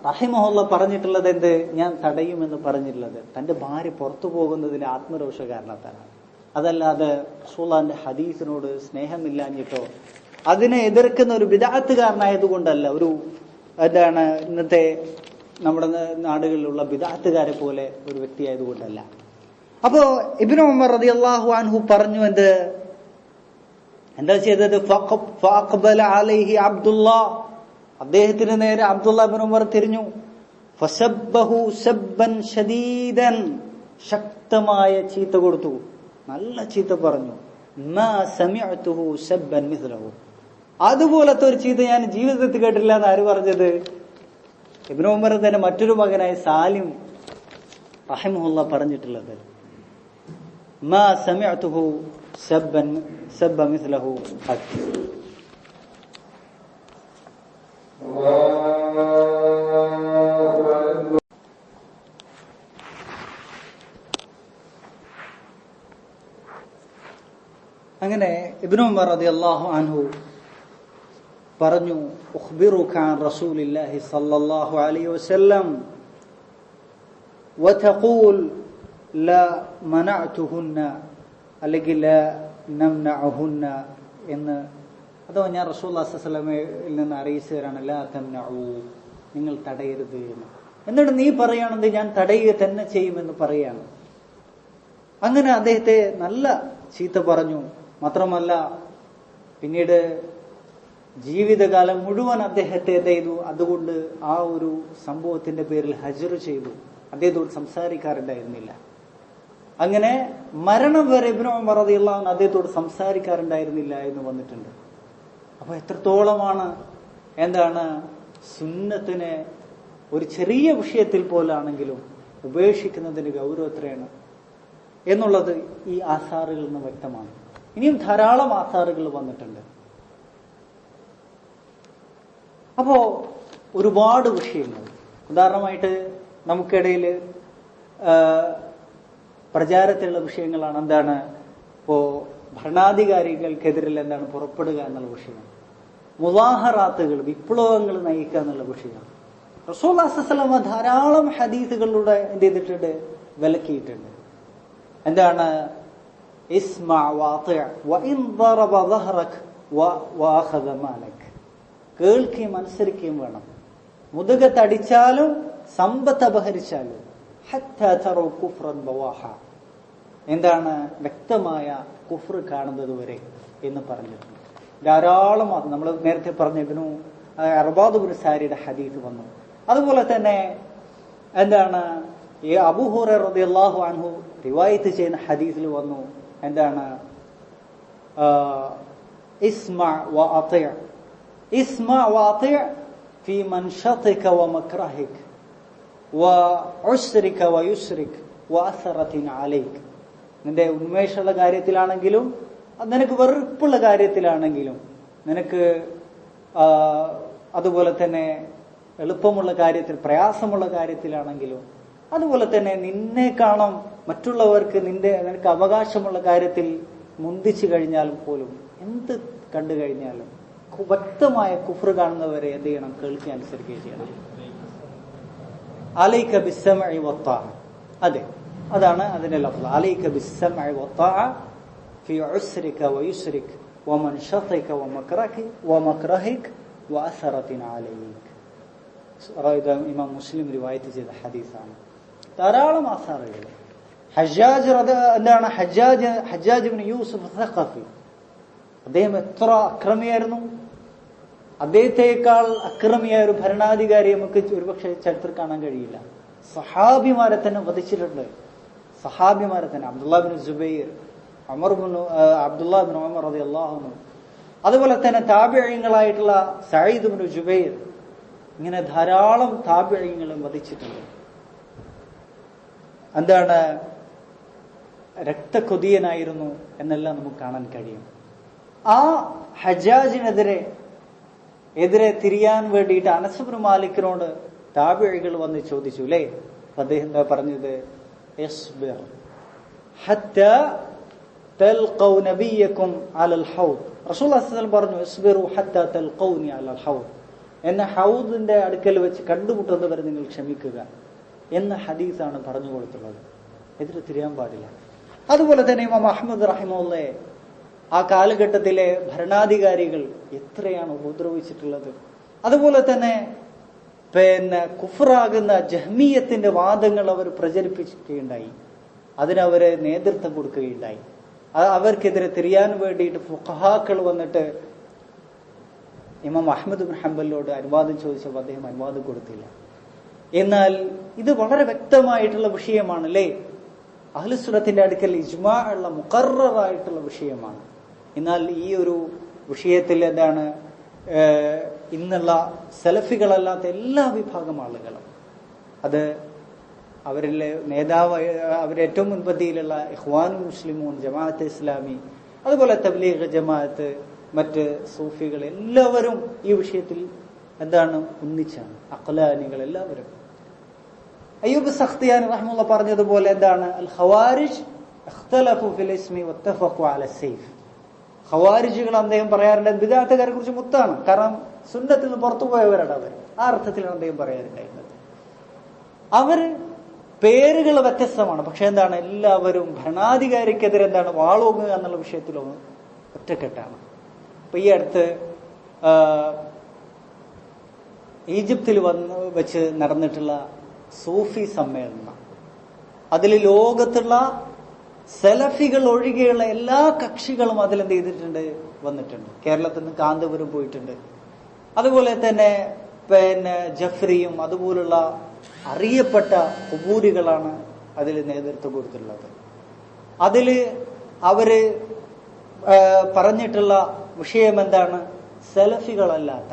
റഹിമഹുള്ള പറഞ്ഞിട്ടുള്ളത് ഞാൻ തടയുമെന്ന് പറഞ്ഞിട്ടുള്ളത് തന്റെ ഭാര്യ പുറത്തു പോകുന്നതിന്റെ ആത്മരോഷ കാരണത്താലാണ്. അതല്ലാതെ റസൂലുള്ളാഹിന്റെ ഹദീസിനോട് സ്നേഹമില്ലാഞ്ഞിട്ടോ അതിനെ എതിർക്കുന്ന ഒരു ബിദഅത്തുകാരനായതുകൊണ്ടല്ല, ഒരു ഇന്നത്തെ നമ്മുടെ നാടുകളിലുള്ള ബിദഅത്തുകാരെ പോലെ ഒരു വ്യക്തിയായതുകൊണ്ടല്ല. അപ്പോ ഇബ്നു ഉമർ റളിയല്ലാഹു അൻഹു പറഞ്ഞു, എന്താ ചെയ്തത്, ഫഅഖ്ബല അലൈഹി അബ്ദുല്ലാഹ്, അദ്ദേഹത്തിന് നേരെ അബ്ദുല്ലാഹ് ഇബ്നു ഉമർ തിരിഞ്ഞു. ഫസബ്ബഹു സബ്ബൻ ശദീദൻ, ശക്തമായ ചീത്ത കൊടുത്തു, നല്ല ചീത്ത പറഞ്ഞു. മാ സമിഅതുഹു സബ്ബൻ മിസ്ലഹു, അതുപോലത്തെ ഒരു ചീത്ത ഞാൻ ജീവിതത്തിൽ കേട്ടില്ല എന്ന് ആര് പറഞ്ഞത്? ഇബ്നു ഉമർ തന്നെ മറ്റൊരു മകനായ സാലിം റഹിമഹുള്ള പറഞ്ഞിട്ടുള്ളത്. മാ സമിഅതുഹു സബ്ബ മിസ്ലഹു. അങ്ങനെ ഇബ്നു ഉമർ റളിയല്ലാഹു അൻഹു പറഞ്ഞു, ഉഖ്ബിറുക അൻ റസൂലില്ലാഹി സ്വല്ലല്ലാഹു അലൈഹി വസല്ലം വതഖൂൽ ലാ മനഅതുഹുന്ന അല്ലെങ്കിൽ ലാ നംനഉഹുന്ന എന്ന്. അതോ ഞാൻ റസൂലുള്ളാഹി സ്വല്ലല്ലാഹു അലൈഹി വസല്ലമയിൽ നിന്ന് അറിയിച്ചു തരാണ്, ലാ തംനഉ, നിങ്ങൾ തടയരുത് എന്ന്. എന്നിട്ട് നീ പറയുകയാണെന്ന് ഞാൻ തടയുക തന്നെ ചെയ്യുമെന്ന് പറയാണ്. അങ്ങനെ അദ്ദേഹത്തെ നല്ല ചീത്ത പറഞ്ഞു. മാത്രമല്ല പിന്നീട് ജീവിതകാലം മുഴുവൻ അദ്ദേഹത്തെ എന്ത് ചെയ്തു, അതുകൊണ്ട് ആ ഒരു സംഭവത്തിന്റെ പേരിൽ ഹജ്ർ ചെയ്തു. അദ്ദേഹത്തോട് സംസാരിക്കാറുണ്ടായിരുന്നില്ല. അങ്ങനെ മരണം വരെ ഇബ്നു ഉമർ റളിയല്ലാഹു അൻഹു അദ്ദേഹത്തോട് സംസാരിക്കാറുണ്ടായിരുന്നില്ല എന്ന് വന്നിട്ടുണ്ട്. അപ്പൊ എത്രത്തോളമാണ് സുന്നത്തിനെ ഒരു ചെറിയ വിഷയത്തിൽ പോലാണെങ്കിലും ഉപേക്ഷിക്കുന്നതിന് ഗൗരവം എത്രയാണ് എന്നുള്ളത് ഈ ആസാറുകളിൽ നിന്ന് വ്യക്തമാണ്. ഇനിയും ധാരാളം ആസാറുകൾ വന്നിട്ടുണ്ട്. അപ്പോ ഒരുപാട് വിഷയങ്ങൾ, ഉദാഹരണമായിട്ട് നമുക്കിടയിൽ പ്രചാരത്തിലുള്ള വിഷയങ്ങളാണ് ഇപ്പോ ഭരണാധികാരികൾക്കെതിരിൽ പുറപ്പെടുക എന്നുള്ള വിഷയം, മുദാഹറാത്തുകൾ, വിപ്ലവങ്ങൾ നയിക്കുക എന്നുള്ള വിഷയം. റസൂലുള്ളാഹി സ്വല്ലല്ലാഹു അലൈഹി വസല്ലം ധാരാളം ഹദീസുകളിലൂടെ എന്ത് ചെയ്തിട്ടുണ്ട്, വിലക്കിയിട്ടുണ്ട്. ഇസ്മഅ വാതി' വഇൻ ضرب ظهرك واخذ مالك, കേൾക്കുകയും അനുസരിക്കുകയും വേണം. മുതുകത്തടിച്ചാലും സമ്പത്ത് അപഹരിച്ചാലും ഹത്താ തറൂ കുഫ്റൻ ബവാഹ, വ്യക്തമായ കുഫ്ർ കാണുന്നത് വരെ എന്ന് പറഞ്ഞിട്ടുണ്ട്. ധാരാളം നമ്മൾ നേരത്തെ പറഞ്ഞ അർബാദ് ഇബ്നു സാരിയുടെ ഹദീസ് വന്നു. അതുപോലെ തന്നെ ഈ അബൂ ഹുറൈറ റളിയല്ലാഹു അൻഹു റിവായത്ത് ചെയ്യുന്ന ഹദീസിൽ വന്നു, ഇസ്മഅ വഅതി', ഇസ്മഅ വഅതി' ഫീ മൻഷതിക വമക്റഹിക വഉസ്രിക വയുസ്രിക വഅസറതിൻ അലൈക, നിന്റെ ഉന്മേഷമുള്ള കാര്യത്തിലാണെങ്കിലും നിനക്ക് വെറുപ്പുള്ള കാര്യത്തിലാണെങ്കിലും നിനക്ക് അതുപോലെ തന്നെ എളുപ്പമുള്ള കാര്യത്തിൽ പ്രയാസമുള്ള കാര്യത്തിലാണെങ്കിലും അതുപോലെ തന്നെ നിന്നെ കാണാം മറ്റുള്ളവർക്ക് നിനക്ക് അവകാശമുള്ള കാര്യത്തിൽ മുന്തിച്ചു കഴിഞ്ഞാലും പോലും എന്ത് കണ്ടു കഴിഞ്ഞാലും വ്യക്തമായ കുഫ്ർ കാണുന്നവരെ എന്ത് ചെയ്യണം, കേൾക്കുക അനുസരിക്കുകയും ചെയ്യണം. അലൈക ബിസ്സമഇ വത്താഅ, അതെ, അതാണ് അതിന്റെ ലഫ്ള്. അലൈക ബിസ്സംഇ വത്വാഅ ഫി ഉസ്രിക വയുസ്രിക വമൻഷതിക വമക്റഹിക വഅസറതിൻ അലൈക. ഇമാം മുസ്ലിം റിവായത്ത് ചെയ്ത ഹദീസാണ്. ധാരാളം ആസാറുകൾ. ഹജ്ജാജ് ഇബ്നു യൂസുഫ് സഖഫി, അദ്ദേഹം എത്ര അക്രമിയായിരുന്നു! അദ്ദേഹത്തെക്കാൾ അക്രമിയായ ഒരു ഭരണാധികാരി നമുക്ക് ഒരുപക്ഷെ ചരിത്രം കാണാൻ കഴിയില്ല. സഹാബിമാരെ തന്നെ വധിച്ചിട്ടുണ്ട്. സഹാബിമാരെ തന്നെ Abdullah bin Zubair, Abdullah bin Umar റളിയല്ലാഹു അൻഹു, അതുപോലെ തന്നെ താബിഈങ്ങളായിട്ടുള്ള സഈദ് ബിൻ ജുബൈർ, ഇങ്ങനെ ധാരാളം താബിഈങ്ങളും വധിച്ചിട്ടുണ്ട്. എന്താണ്, രക്തകൊതിയനായിരുന്നു എന്നെല്ലാം നമുക്ക് കാണാൻ കഴിയും. ആ ഹജ്ജാജിനെതിരെ തിരിയാൻ വേണ്ടിയിട്ട് അനസ് ഇബ്നു മാലിക്കിനോട് താബിഈകൾ വന്ന് ചോദിച്ചു അല്ലേ? അദ്ദേഹം എന്താ പറഞ്ഞത്? ഇസ്ബിർ ഹത്താ തൽഖൗ നബിയക്കും അലൽ ഹൗദ്. റസൂലുള്ളാഹി സ്വല്ലല്ലാഹു അലൈഹി വസല്ലം പറഞ്ഞു, ഇസ്ബിറു ഹത്താ തൽഖൗനി അലൽ ഹൗദ്, എന്നെ ഹൗദിന്റെ അടുക്കൽ വെച്ച് കണ്ടുമുട്ടുന്നവരെ നിങ്ങൾ ക്ഷമിക്കുക എന്ന ഹദീസാണ് പറഞ്ഞു കൊടുത്തുള്ളത്. എതിരെ തിരിയാൻ പാടില്ല. അതുപോലെ തന്നെ ഇമാം അഹ്മദ് റഹിമഹുല്ലാഹ് ആ കാലഘട്ടത്തിലെ ഭരണാധികാരികൾ എത്രയാണ് ഉപദ്രവിച്ചിട്ടുള്ളത്. അതുപോലെ തന്നെ കുഫറാകുന്ന ജഹ്മിയത്തിന്റെ വാദങ്ങൾ അവർ പ്രചരിപ്പിക്കുകയുണ്ടായി. അതിനവര് നേതൃത്വം കൊടുക്കുകയുണ്ടായി. അവർക്കെതിരെ തിരിയാൻ വേണ്ടിയിട്ട് ഫുഖഹാക്കൾ വന്നിട്ട് ഇമാം അഹ്മദ് ബിൻ ഹംബലിനോട് അനുവാദം ചോദിച്ചപ്പോൾ അദ്ദേഹം അനുവാദം കൊടുത്തില്ല. എന്നാൽ ഇത് വളരെ വ്യക്തമായിട്ടുള്ള വിഷയമാണ് അല്ലേ? അഹ്ലുസുന്നത്തിന്റെ അടുക്കൽ ഇജ്മാ ഉള്ള മുഖററായിട്ടുള്ള വിഷയമാണ്. എന്നാൽ ഈ ഒരു വിഷയത്തിൽ എന്താണ്, ഇന്നുള്ള സലഫികളല്ലാത്ത എല്ലാ വിഭാഗം ആളുകളും, അത് അവരിലെ നേതാവ്, അവരുടെ ഏറ്റവും മുൻപന്തിയിലുള്ള ഇഖ്വാനുൽ മുസ്ലിമൂൻ, ജമാഅത്ത് ഇസ്ലാമി, അതുപോലെ തബ്ലീഗ് ജമാഅത്ത്, മറ്റ് സൂഫികൾ എല്ലാവരും ഈ വിഷയത്തിൽ എന്താണ് ഒന്നിച്ചാണ്. അഖ്ലാനികൾ എല്ലാവരും. അയ്യൂബ് സഖ്തിയാനി റഹ്മത്തുള്ളാഹി പറഞ്ഞതുപോലെ എന്താണ്, അൽ ഖവാരിജ് ഇഖ്തലഫു ഫിൽ ഇസ്മി വത്തഫഖു അല സൈഫ്. ഖവാരിജുകൾ അദ്ദേഹം പറയാറുണ്ട് ബിദ്അത്തുകാരെ കുറിച്ച് മുത്താണ്, കാരണം സുന്നത്തിൽ നിന്ന് പുറത്തു പോയവരാണ് അവർ. ആ അർത്ഥത്തിലാണ് അദ്ദേഹം പറയാറുണ്ടായിരുന്നത്. അവര് പേരുകൾ വ്യത്യസ്തമാണ്, പക്ഷെ എന്താണ്, എല്ലാവരും ഭരണാധികാരിക്കെതിരെ എന്താണ് വാളോങ്ങുക എന്നുള്ള വിഷയത്തിലൊന്നും ഒറ്റക്കെട്ടാണ്. അപ്പൊ ഈ അടുത്ത് ഈജിപ്തിൽ വെച്ച് നടന്നിട്ടുള്ള സൂഫി സമ്മേളനം, അതിൽ ലോകത്തുള്ള സലഫികൾ ഒഴികെയുള്ള എല്ലാ കക്ഷികളും അതിലെന്ത് ചെയ്തിട്ടുണ്ട്, വന്നിട്ടുണ്ട്. കേരളത്തിൽ നിന്ന് കാന്തപുരം പോയിട്ടുണ്ട്. അതുപോലെ തന്നെ ജഫ്രിയും അതുപോലുള്ള അറിയപ്പെട്ട ഖുബൂരികളാണ് അതിൽ നേതൃത്വം കൊടുത്തിട്ടുള്ളത്. അതില് അവര് പറഞ്ഞിട്ടുള്ള വിഷയം എന്താണ്, സലഫികളല്ലാത്ത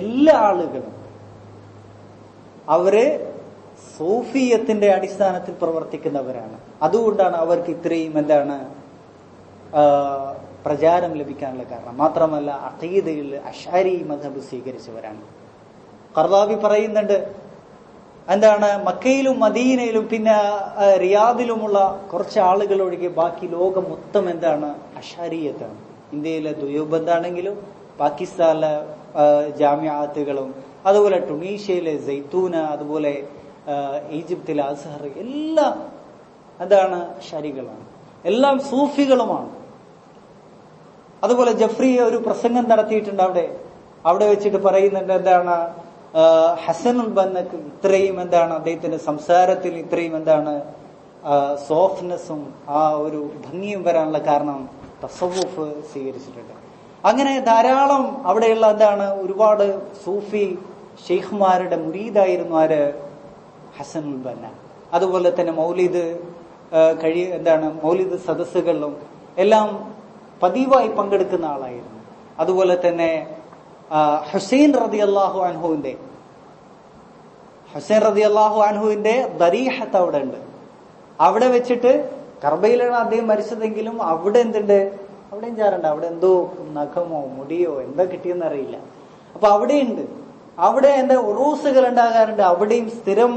എല്ലാ ആളുകളും അവര് സൂഫിയത്തിന്റെ അടിസ്ഥാനത്തിൽ പ്രവർത്തിക്കുന്നവരാണ്. അതുകൊണ്ടാണ് അവർക്ക് ഇത്രയും എന്താണ് പ്രചാരം ലഭിക്കാനുള്ള കാരണം. മാത്രമല്ല അഖീദയിൽ അശ്അരി മദ്ഹബ് സ്വീകരിച്ചവരാണ്. ഖർദാവി പറയുന്നുണ്ട് എന്താണ്, മക്കയിലും മദീനയിലും പിന്നെ റിയാദിലുമുള്ള കുറച്ച് ആളുകൾ ഒഴികെ ബാക്കി ലോകം മൊത്തം എന്താണ് അശ്അരിയത്താണ്. ഇന്ത്യയിലെ ദുയൂബന്താണെങ്കിലും പാകിസ്ഥാനിലെ ജാമിഅത്തുകളും അതുപോലെ ടുണീഷ്യയിലെ സൈത്തൂന, അതുപോലെ ഈജിപ്തിലെ അസ്ഹർ എല്ലാം എന്താണ് അശ്അരികളാണ്, എല്ലാം സൂഫികളുമാണ്. അതുപോലെ ജഫ്രി ഒരു പ്രസംഗം നടത്തിയിട്ടുണ്ട്. അവിടെ വെച്ചിട്ട് പറയുന്നുണ്ട് എന്താണ്, ഹസനുൽ ബന്നക്ക് ഇത്രയും എന്താണ് അദ്ദേഹത്തിന്റെ സംസാരത്തിൽ ഇത്രയും എന്താണ് സോഫ്റ്റ്നെസ്സും ആ ഒരു ഭംഗിയും വരാനുള്ള കാരണം തസവ്വുഫ് സ്വീകരിച്ചിട്ടുണ്ട്. അങ്ങനെ ധാരാളം അവിടെയുള്ള എന്താണ് ഒരുപാട് സൂഫി ഷെയ്ഖ്മാരുടെ മുരീദായിരുന്നു ആര്, ഹസനുൽ ബന്ന. അതുപോലെ തന്നെ മൗലിദ് മൗലിദ് സദസ്സുകളിലും എല്ലാം പതിവായി പങ്കെടുക്കുന്ന ആളായിരുന്നു. അതുപോലെ തന്നെ ഹുസൈൻ റളിയല്ലാഹു അൻഹുവിന്റെ ദരീഹത്ത് അവിടെ ഉണ്ട്. അവിടെ വെച്ചിട്ട് കർബയിലാണ് അദ്ദേഹം മരിച്ചതെങ്കിലും അവിടെ എന്തുണ്ട്, അവിടെയും ചാറുണ്ട്. അവിടെ എന്തോ നഖമോ മുടിയോ എന്താ കിട്ടിയെന്ന് അറിയില്ല. അപ്പൊ അവിടെയുണ്ട്, അവിടെ എന്താ ഉറൂസുകൾ ഉണ്ടാകാറുണ്ട്. അവിടെയും സ്ഥിരം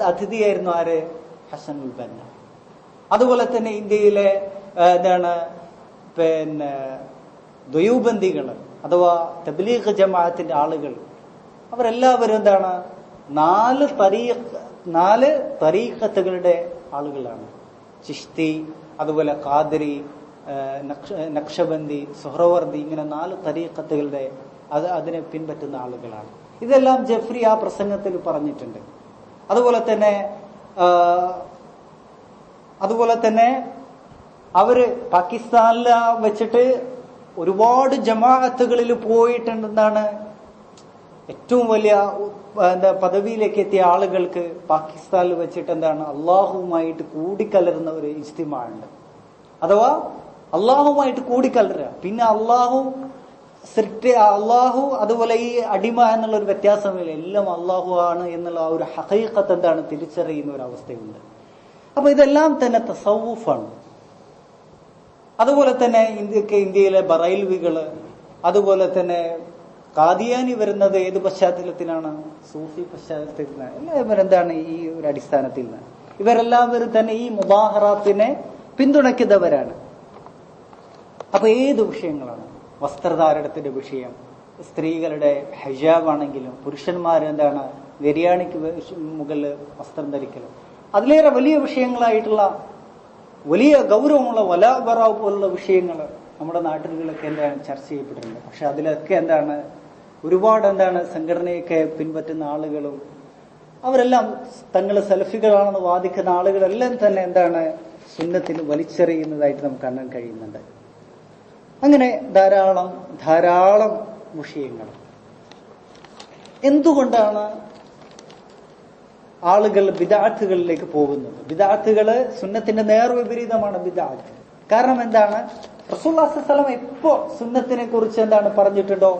അതിഥിയായിരുന്നു ആര്, ഹസനുൽ ബന്ന. അതുപോലെ തന്നെ ഇന്ത്യയിലെ ദുയൂബന്ദികൾ അഥവാ തബ്ലീഗ് ജമാഅത്തിന്റെ ആളുകൾ അവരെല്ലാവരും എന്താണ് 4 തരീഖത്തുകളുടെ ആളുകളാണ്. ചിശ്തി, അതുപോലെ ഖാദിരി, നക്ഷബന്ദി, സുഹ്റവർദി, ഇങ്ങനെ 4 തരീഖത്തുകളുടെ അതിനെ പിൻപറ്റുന്ന ആളുകളാണ്. ഇതെല്ലാം ജഫ്രി ആ പ്രസംഗത്തിൽ പറഞ്ഞിട്ടുണ്ട്. അതുപോലെ തന്നെ അവര് പാകിസ്ഥാനിൽ വെച്ചിട്ട് ഒരുപാട് ജമാഅത്തുകളിൽ പോയിട്ടുണ്ടെന്നാണ് ഏറ്റവും വലിയ പദവിയിലേക്ക് എത്തിയ ആളുകൾക്ക് പാകിസ്ഥാനിൽ വെച്ചിട്ട് അള്ളാഹുവുമായിട്ട് കൂടിക്കലരുന്ന ഒരു ഇജ്തിമാ ഉണ്ട്. അഥവാ അള്ളാഹുമായിട്ട് കൂടിക്കലരുക. പിന്നെ അള്ളാഹു അതുപോലെ ഈ അടിമ എന്നുള്ള ഒരു വ്യത്യാസമില്ല. എല്ലാം അള്ളാഹു ആണ് എന്നുള്ള ആ ഒരു ഹഖീഖത്ത് തിരിച്ചറിയുന്ന ഒരു അവസ്ഥയുണ്ട്. അപ്പൊ ഇതെല്ലാം തന്നെ തസവ്വുഫാണ്. അതുപോലെ തന്നെ ഇന്ത്യയിലെ ബറൈൽവികള്, അതുപോലെ തന്നെ ഖാദിയാനി വരുന്നത് ഏത് പശ്ചാത്തലത്തിലാണ്? സൂഫി പശ്ചാത്തലത്തിലാണ്. എല്ലാവരും ഈ ഒരു അടിസ്ഥാനത്തിൽ നിന്ന് ഇവരെല്ലാവരും തന്നെ ഈ മുബാഹറാത്തിനെ പിന്തുണയ്ക്കുന്നവരാണ്. അപ്പൊ ഏത് വിഷയങ്ങളാണ്? വസ്ത്രധാരണത്തിന്റെ വിഷയം, സ്ത്രീകളുടെ ഹിജാബ് ആണെങ്കിലും, പുരുഷന്മാർ നെര്യാണിക്ക് മുകളിൽ വസ്ത്രം ധരിക്കൽ, അതിലേറെ വലിയ വിഷയങ്ങളായിട്ടുള്ള വലിയ ഗൗരവമുള്ള വലാ ബറാവ് പോലുള്ള വിഷയങ്ങൾ നമ്മുടെ നാട്ടിലൊക്കെ ചർച്ച ചെയ്യപ്പെട്ടിട്ടുണ്ട്. പക്ഷെ അതിലൊക്കെ ഒരുപാട് സംഘടനയൊക്കെ പിൻപറ്റുന്ന ആളുകളും അവരെല്ലാം തങ്ങൾ സലഫികളാണെന്ന് വാദിക്കുന്ന ആളുകളെല്ലാം തന്നെ സുന്നത്തിന് വലിച്ചെറിയുന്നതായിട്ട് നമുക്ക് കാണാൻ കഴിയുന്നുണ്ട്. അങ്ങനെ ധാരാളം വിഷയങ്ങൾ. എന്തുകൊണ്ടാണ് ആളുകൾ ബിദ്അത്തുകളിലേക്ക് പോകുന്നത്? ബിദ്അത്തുകള് സുന്നത്തിന്റെ നേർവിപരീതമാണ് ബിദ്അത്ത്. കാരണം എന്താണ്? റസൂലുള്ളാഹി സ്വല്ലല്ലാഹു അലൈഹി വസല്ലം എപ്പോ സുന്നത്തിനെ കുറിച്ച് പറഞ്ഞിട്ടുണ്ടോ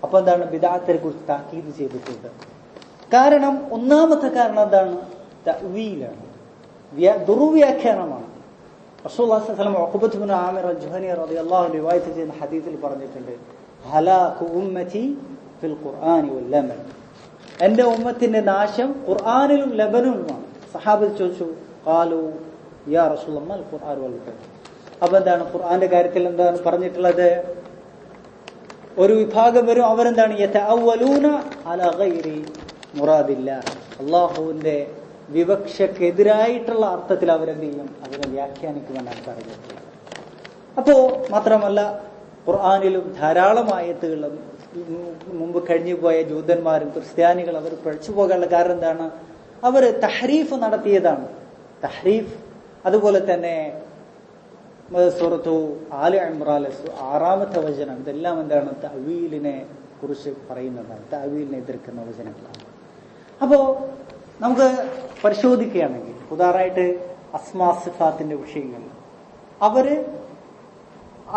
അപ്പൊ ബിദ്അത്തിനെ കുറിച്ച് താക്കീത് ചെയ്തിട്ടുണ്ട്. കാരണം ഒന്നാമത്തെ കാരണം തഅ്വീലാണ്, ദുർവ്യാഖ്യാനമാണ്. റസൂലുള്ളാഹി സ്വല്ലല്ലാഹു അലൈഹി വസല്ലം ഉഖബത്ത് ഇബ്നു ആമിർ അൽ-ജുഹനി റളിയല്ലാഹു അൻഹു റിവായത്ത് ചെയ്യുന്ന ഹദീസിൽ പറഞ്ഞിട്ടുണ്ട്, ഹലാകു ഉമ്മതി ഫിൽ ഖുർആനി വൽ ലമൻ. എന്റെ ഉമ്മത്തിന്റെ നാശം ഖുർആനിലും ലബനുമാണ്. സഹാബത്ത് ചോദിച്ചു, ഖാലു യാ റസൂലല്ലാഹ് മൽ ഖുർആൻ വൽ ലബൻ. അപ്പൊ ഖുർആന്റെ കാര്യത്തിൽ പറഞ്ഞിട്ടുള്ളത്? ഒരു വിഭാഗം വരും, യതഅവ്വലൂന അലാ ഗൈരി മുറാദില്ലാഹ്. അല്ലാഹുവിന്റെ വിവക്ഷക്കെതിരായിട്ടുള്ള അർത്ഥത്തിൽ അവരെന്ത് ചെയ്യും? അതിനെ വ്യാഖ്യാനിക്കുമെന്നാണ് പറഞ്ഞിട്ടുള്ളത്. അപ്പോ മാത്രമല്ല, ഖുർആനിലും ധാരാളം ആയത്തുകളും മുമ്പ് കഴിഞ്ഞു പോയ ജൂതന്മാരും ക്രിസ്ത്യാനികൾ അവർ പഴിച്ചു പോകാനുള്ള കാരണം അവർ തഹ്രീഫ് നടത്തിയതാണ്. തഹ്രീഫ്. അതുപോലെ തന്നെ സൂറത്തു ആല ഇംറാൻ 6-ാമത്തെ വചനം, ഇതെല്ലാം തഅ്വീലിനെ കുറിച്ച് പറയുന്നതാണ്, തഅ്വീലിനെ എതിർക്കുന്ന വചനങ്ങളാണ്. അപ്പോ നമുക്ക് പരിശോധിക്കുകയാണെങ്കിൽ ഉദാഹരണമായിട്ട് അസ്മാ സിഫാത്തിന്റെ വിഷയങ്ങൾ, അവര്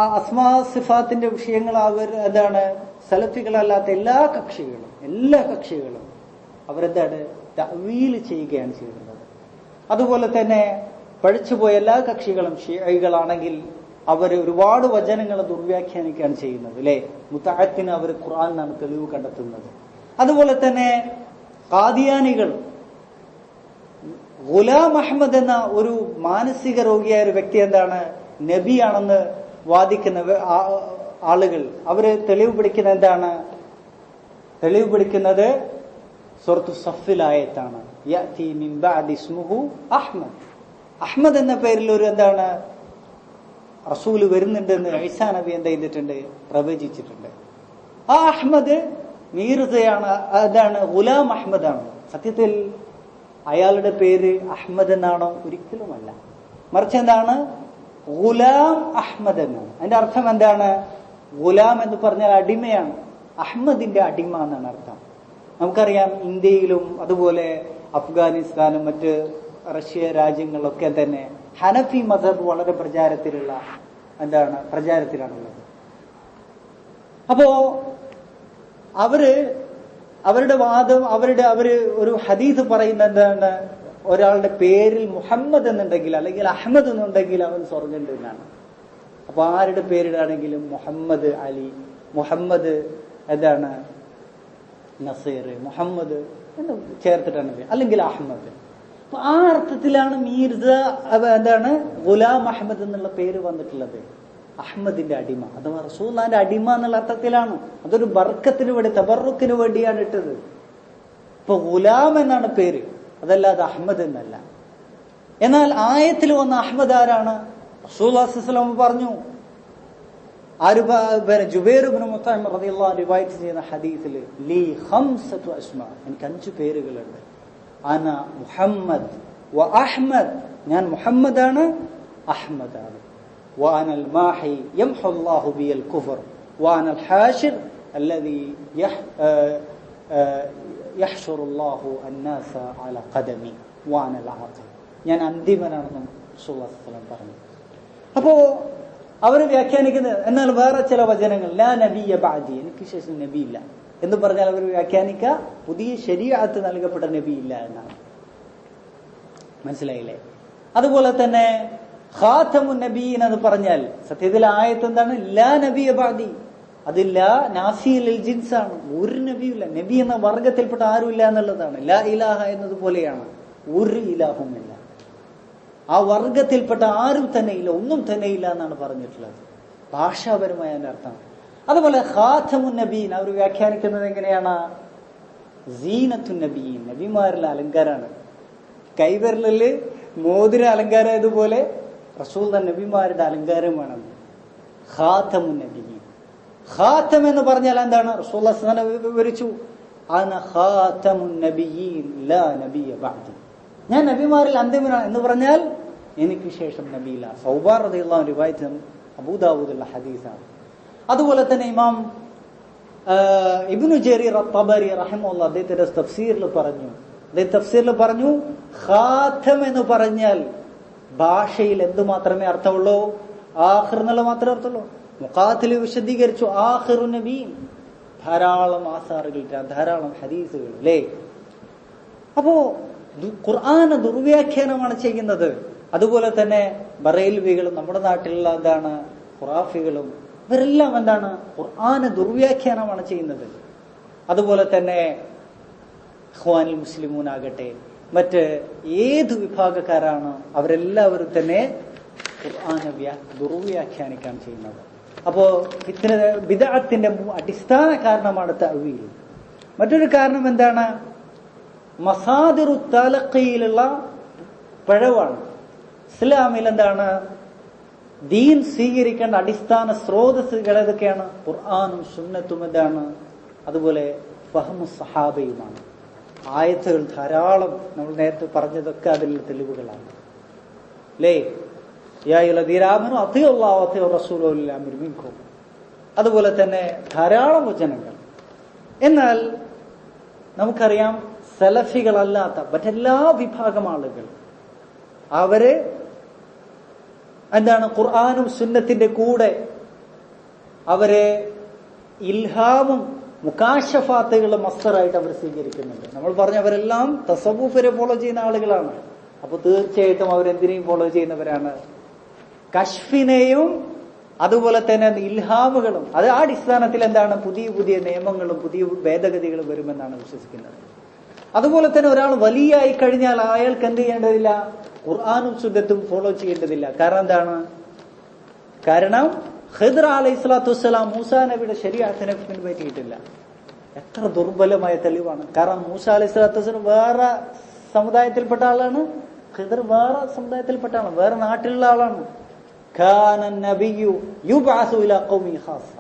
ആ അസ്മാ സിഫാത്തിന്റെ വിഷയങ്ങൾ സലഫികളല്ലാത്ത എല്ലാ കക്ഷികളും തഅ്വീൽ ചെയ്യുകയാണ് ചെയ്യുന്നത്. അതുപോലെ തന്നെ പഴിച്ചുപോയ എല്ലാ കക്ഷികളും ഷിയകളാണെങ്കിൽ അവർ ഒരുപാട് വചനങ്ങൾ ദുർവ്യാഖ്യാനിക്കുകയാണ് ചെയ്യുന്നത്. അല്ലെ, മുതഅത്തിന് അവർ ഖുർആനിലാണ് തെളിവ് കണ്ടെത്തുന്നത്. അതുപോലെ തന്നെ ഖാദിയാനികൾ ഗുലാം അഹ്മദ് എന്ന ഒരു മാനസിക രോഗിയായ ഒരു വ്യക്തി നബിയാണെന്ന് വാദിക്കുന്ന ആളുകൾ അവര് തെളിവ് പിടിക്കുന്നത് സൂറത്തു സഫിലായത്താണ്. യഅതി മിൻ ബഅദി ഇസ്മുഹു അഹ്മദ്. അഹ്മദ് എന്ന പേരിൽ ഒരു റസൂല് വരുന്നുണ്ടെന്ന് ഈസാ നബി ചെയ്തിട്ടുണ്ട്? പ്രവചിച്ചിട്ടുണ്ട്. ആ അഹ്മദ് മീർസയാണ്, ഗുലാം അഹ്മദ് ആണ്. സത്യത്തിൽ അയാളുടെ പേര് അഹ്മദ് എന്നാണോ? ഒരിക്കലുമല്ല. മറിച്ച് ഗുലാം അഹ്മദ് എന്നാണ്. അതിന്റെ അർത്ഥം ഗുലാം എന്ന് പറഞ്ഞാൽ അടിമയാണ്. അഹ്മദിന്റെ അടിമ എന്നാണ് അർത്ഥം. നമുക്കറിയാം, ഇന്ത്യയിലും അതുപോലെ അഫ്ഗാനിസ്ഥാനും മറ്റ് റഷ്യ രാജ്യങ്ങളിലൊക്കെ തന്നെ ഹനഫി മദ്ഹബ് വളരെ പ്രചാരത്തിലാണുള്ളത്. അപ്പോ അവരുടെ വാദം, അവര് ഒരു ഹദീസ് പറയുന്ന ഒരാളുടെ പേരിൽ മുഹമ്മദ് എന്നുണ്ടെങ്കിൽ അല്ലെങ്കിൽ അഹമ്മദ് എന്നുണ്ടെങ്കിൽ അവൻ സ്വർഗ്ഗമുണ്ട് എന്നാണ്. അപ്പൊ ആരുടെ പേരിലാണെങ്കിലും മുഹമ്മദ് അലി, മുഹമ്മദ് നസീർ, മുഹമ്മദ് എന്ന് ചേർത്തിട്ടാണ്, അല്ലെങ്കിൽ അഹമ്മദ്. അപ്പൊ ആ അർത്ഥത്തിലാണ് മീർസ ഗുലാം അഹമ്മദ് എന്നുള്ള പേര് വന്നിട്ടുള്ളത്. അഹമ്മദിന്റെ അടിമ അഥവാ റസൂലുള്ളാഹിന്റെ അടിമ എന്നുള്ള അർത്ഥത്തിലാണ്. അതൊരു ബർക്കത്തിന് വേണ്ടി, തബറുക്കിന് വേണ്ടിയാണ് ഇട്ടത്. ഇപ്പൊ ഗുലാം എന്നാണ് പേര്, അതല്ലാതെ അഹമ്മദ് എന്നല്ല. എന്നാൽ ആയത്തിൽ വന്ന അഹ്മദ് ആരാണ്? റസൂലുള്ളാഹി സ്വല്ലല്ലാഹു അലൈഹി വസല്ലം പറഞ്ഞു. ജുബൈർ ഇബ്നു മുത്അം റളിയല്ലാഹു അൻഹു റിവായത്ത് ചെയ്യുന്ന ഹദീസിൽ ലീ ഖംസതു അസ്മാ, എനിക്ക് 5 പേരുകളുണ്ട്. അന മുഹമ്മദ് വ അഹ്മദ്, ഞാൻ മുഹമ്മദാണ്, അഹ്മദാണ്. വ അനൽ മാഹി യംഹു അല്ലാഹു ബിൽ കുഫർ വ അനൽ ഹാഷിർ അല്ലദീ യഹ്ശുറു അല്ലാഹു അന്നാസ അലാ ഖദമി വ അനൽ ആഖിബ്, ഞാൻ അന്തിമനാണെന്ന് റസൂലുള്ളാഹി സ്വല്ലല്ലാഹു അലൈഹി വസല്ലം പറഞ്ഞു. അപ്പോ അവർ വ്യാഖ്യാനിക്കുന്നത്, എന്നാൽ വേറെ ചില വചനങ്ങൾ ലാ നബിയ ബഅദി, എനിക്ക് ശേഷം നബിയില്ല എന്ന് പറഞ്ഞാൽ അവർ വ്യാഖ്യാനിക്കുക പുതിയ ശരീഅത്ത് നൽകപ്പെട്ട നബിയില്ല എന്നാണ്. മനസ്സിലായില്ലേ? അതുപോലെ തന്നെ ഖാതമുൻ നബിയീൻ എന്ന് പറഞ്ഞാൽ സത്യത്തിൽ ആയത്ത് എന്താണ്? ലാ നബിയ ബഅദി, അത് ലാ നാഫിയ ലിൽ ജിൻസ് ആണ്. ഒരു നബിയുമില്ല, നബി എന്ന വർഗത്തിൽപ്പെട്ട ആരുമില്ല എന്നുള്ളതാണ്. ലാ ഇലാഹ എന്നതുപോലെയാണ്, ഒരു ഇലാഹുമില്ല, ആ വർഗത്തിൽപ്പെട്ട ആരും തന്നെ ഇല്ല, ഒന്നും തന്നെ ഇല്ല എന്നാണ് പറഞ്ഞിട്ടുള്ളത്. ഭാഷാപരമായ അതിന്റെ അർത്ഥം. അതുപോലെ ഖാതമുൻ നബീൻ അവർ വ്യാഖ്യാനിക്കുന്നത് എങ്ങനെയാണ്? സീനത്തുൻ നബീൻ, നബിമാരിലെ അലങ്കാരാണ്. കൈവിരലില് മോതിര അലങ്കാരമായതുപോലെ റസൂൽ നബിമാരുടെ അലങ്കാരമാണെന്ന്. ഖാതമുൻ നബീൻ, ഖാതം എന്ന് പറഞ്ഞാൽ എന്താണ്? റസൂലുള്ളാഹി സ്വല്ലല്ലാഹു അലൈഹി വസല്ലം വിവരിച്ചു, അന ഖാതമുൻ നബിയീൻ ലാ നബിയ ബഅദി, ഞാൻ നബിമാരിൽ അന്തിമനാണ് എന്ന് പറഞ്ഞാൽ എനിക്ക് ശേഷം നബിയില്ല. സൗബാർ റളിയല്ലാഹു അൻഹു റിവായത്ത് അബൂദാവൂദിലുള്ള ഹദീസാണ്. അതുപോലെ തന്നെ ഇമാം ഇബ്നു ജരീർ അത്ത്-തബരി റഹിമഹുല്ലാഹ് അദ്ദേഹത്തിന്റെ തഫ്സീറിൽ പറഞ്ഞു ഖാതം എന്ന് പറഞ്ഞാൽ ഭാഷയിൽ എന്ത് മാത്രമേ അർത്ഥമുള്ളൂ? ആഖിർ എന്നുള്ള മാത്രമേ അർത്ഥമുള്ളൂ. മുഖാത്തിൽ വിശദീകരിച്ചു ആഖിറു നബീൻ, ധാരാളം ആസാറുകൾ, ധാരാളം ഹദീസുകൾ അല്ലേ. അപ്പോ ഖുർആന് ദുർവ്യാഖ്യാനമാണ് ചെയ്യുന്നത്. അതുപോലെ തന്നെ ബറേൽവികളും നമ്മുടെ നാട്ടിലുള്ള എന്താണ് ഖുറാഫികളും ഇവരെല്ലാം എന്താണ് ഖുർആന് ദുർവ്യാഖ്യാനമാണ് ചെയ്യുന്നത്. അതുപോലെ തന്നെ ഇഖ്വാനുൽ മുസ്ലിമൂൻ ആകട്ടെ, മറ്റ് ഏത് വിഭാഗക്കാരാണ് അവരെല്ലാവരും തന്നെ ഖുർആനെ ദുർവ്യാഖ്യാനിക്കാൻ ചെയ്യുന്നത്. അപ്പോ ബിദ്അത്തിന്റെ അടിസ്ഥാന കാരണമാണ് തഅ്വീൽ. മറ്റൊരു കാരണം എന്താണ്? മസാദിറു തലഖിയിലുള്ള പിഴവാണ്. ഇസ്ലാമിൽ എന്താണ് ദീൻ സ്വീകരിക്കേണ്ട അടിസ്ഥാന സ്രോതസ്സുകൾ ഏതൊക്കെയാണ്? ഖുർആനും സുന്നത്തും എന്താണ്, അതുപോലെ ഫഹ്മു സഹാബയുമാണ്. ആയത്തുകൾ ധാരാളം നമ്മൾ നേരത്തെ പറഞ്ഞതൊക്കെ അതിൽ തെളിവുകളാണ് അല്ലേ. യാ അയ്യുഹല്ലദീന ആമനൂ അത്തിഉല്ലാഹ വഅത്തിഉർ റസൂല ഉലിൽ അംരി മിൻകും, അതുപോലെ തന്നെ ധാരാളം വചനങ്ങൾ. എന്നാൽ നമുക്കറിയാം സലഫികളല്ലാത്ത മറ്റെല്ലാ വിഭാഗം ആളുകൾ അവര് എന്താണ് ഖുർആനും സുന്നത്തിന്റെ കൂടെ അവരെ ഇൽഹാമും മുകാശഫാത്തുകളും മസ്തറായിട്ട് അവർ സ്വീകരിക്കുന്നുണ്ട്. നമ്മൾ പറഞ്ഞവരെല്ലാം തസവ്വുഫിനെ ഫോളോ ചെയ്യുന്ന ആളുകളാണ്. അപ്പൊ തീർച്ചയായിട്ടും അവരെന്തിനേയും ഫോളോ ചെയ്യുന്നവരാണ്? കശ്ഫിനെയും അതുപോലെ തന്നെ ഇൽഹാമുകളും. അത് ആ അടിസ്ഥാനത്തിൽ എന്താണ് പുതിയ പുതിയ നിയമങ്ങളും പുതിയ ഭേദഗതികളും വരുമെന്നാണ് വിശ്വസിക്കുന്നത്. അതുപോലെ തന്നെ ഒരാൾ വലിയായി കഴിഞ്ഞാൽ അയാൾക്ക് എന്ത് ചെയ്യേണ്ടതില്ല? ഖുർആനും സുന്നത്തും ഫോളോ ചെയ്യേണ്ടതില്ല. കാരണം എന്താണ്? കാരണം ഖിദ്ർ അലൈഹി സ്വലാത്തു വസ്സലാം മൂസാ നബിയുടെ ശരീഅത്തിനെ പിൻപറ്റിയിട്ടില്ല. എത്ര ദുർബലമായ തെളിവാണ്. കാരണം മൂസ അലൈഹി സ്വലാത്തു വസ്സലാം വേറെ സമുദായത്തിൽപ്പെട്ട ആളാണ്, ഖിദ്ർ വേറെ സമുദായത്തിൽപ്പെട്ട ആളാണ്, വേറെ നാട്ടിലുള്ള ആളാണ്. കാന നബിയ്യു യുബ്അസു ഇലാ ഖൗമി ഖാസ്സ,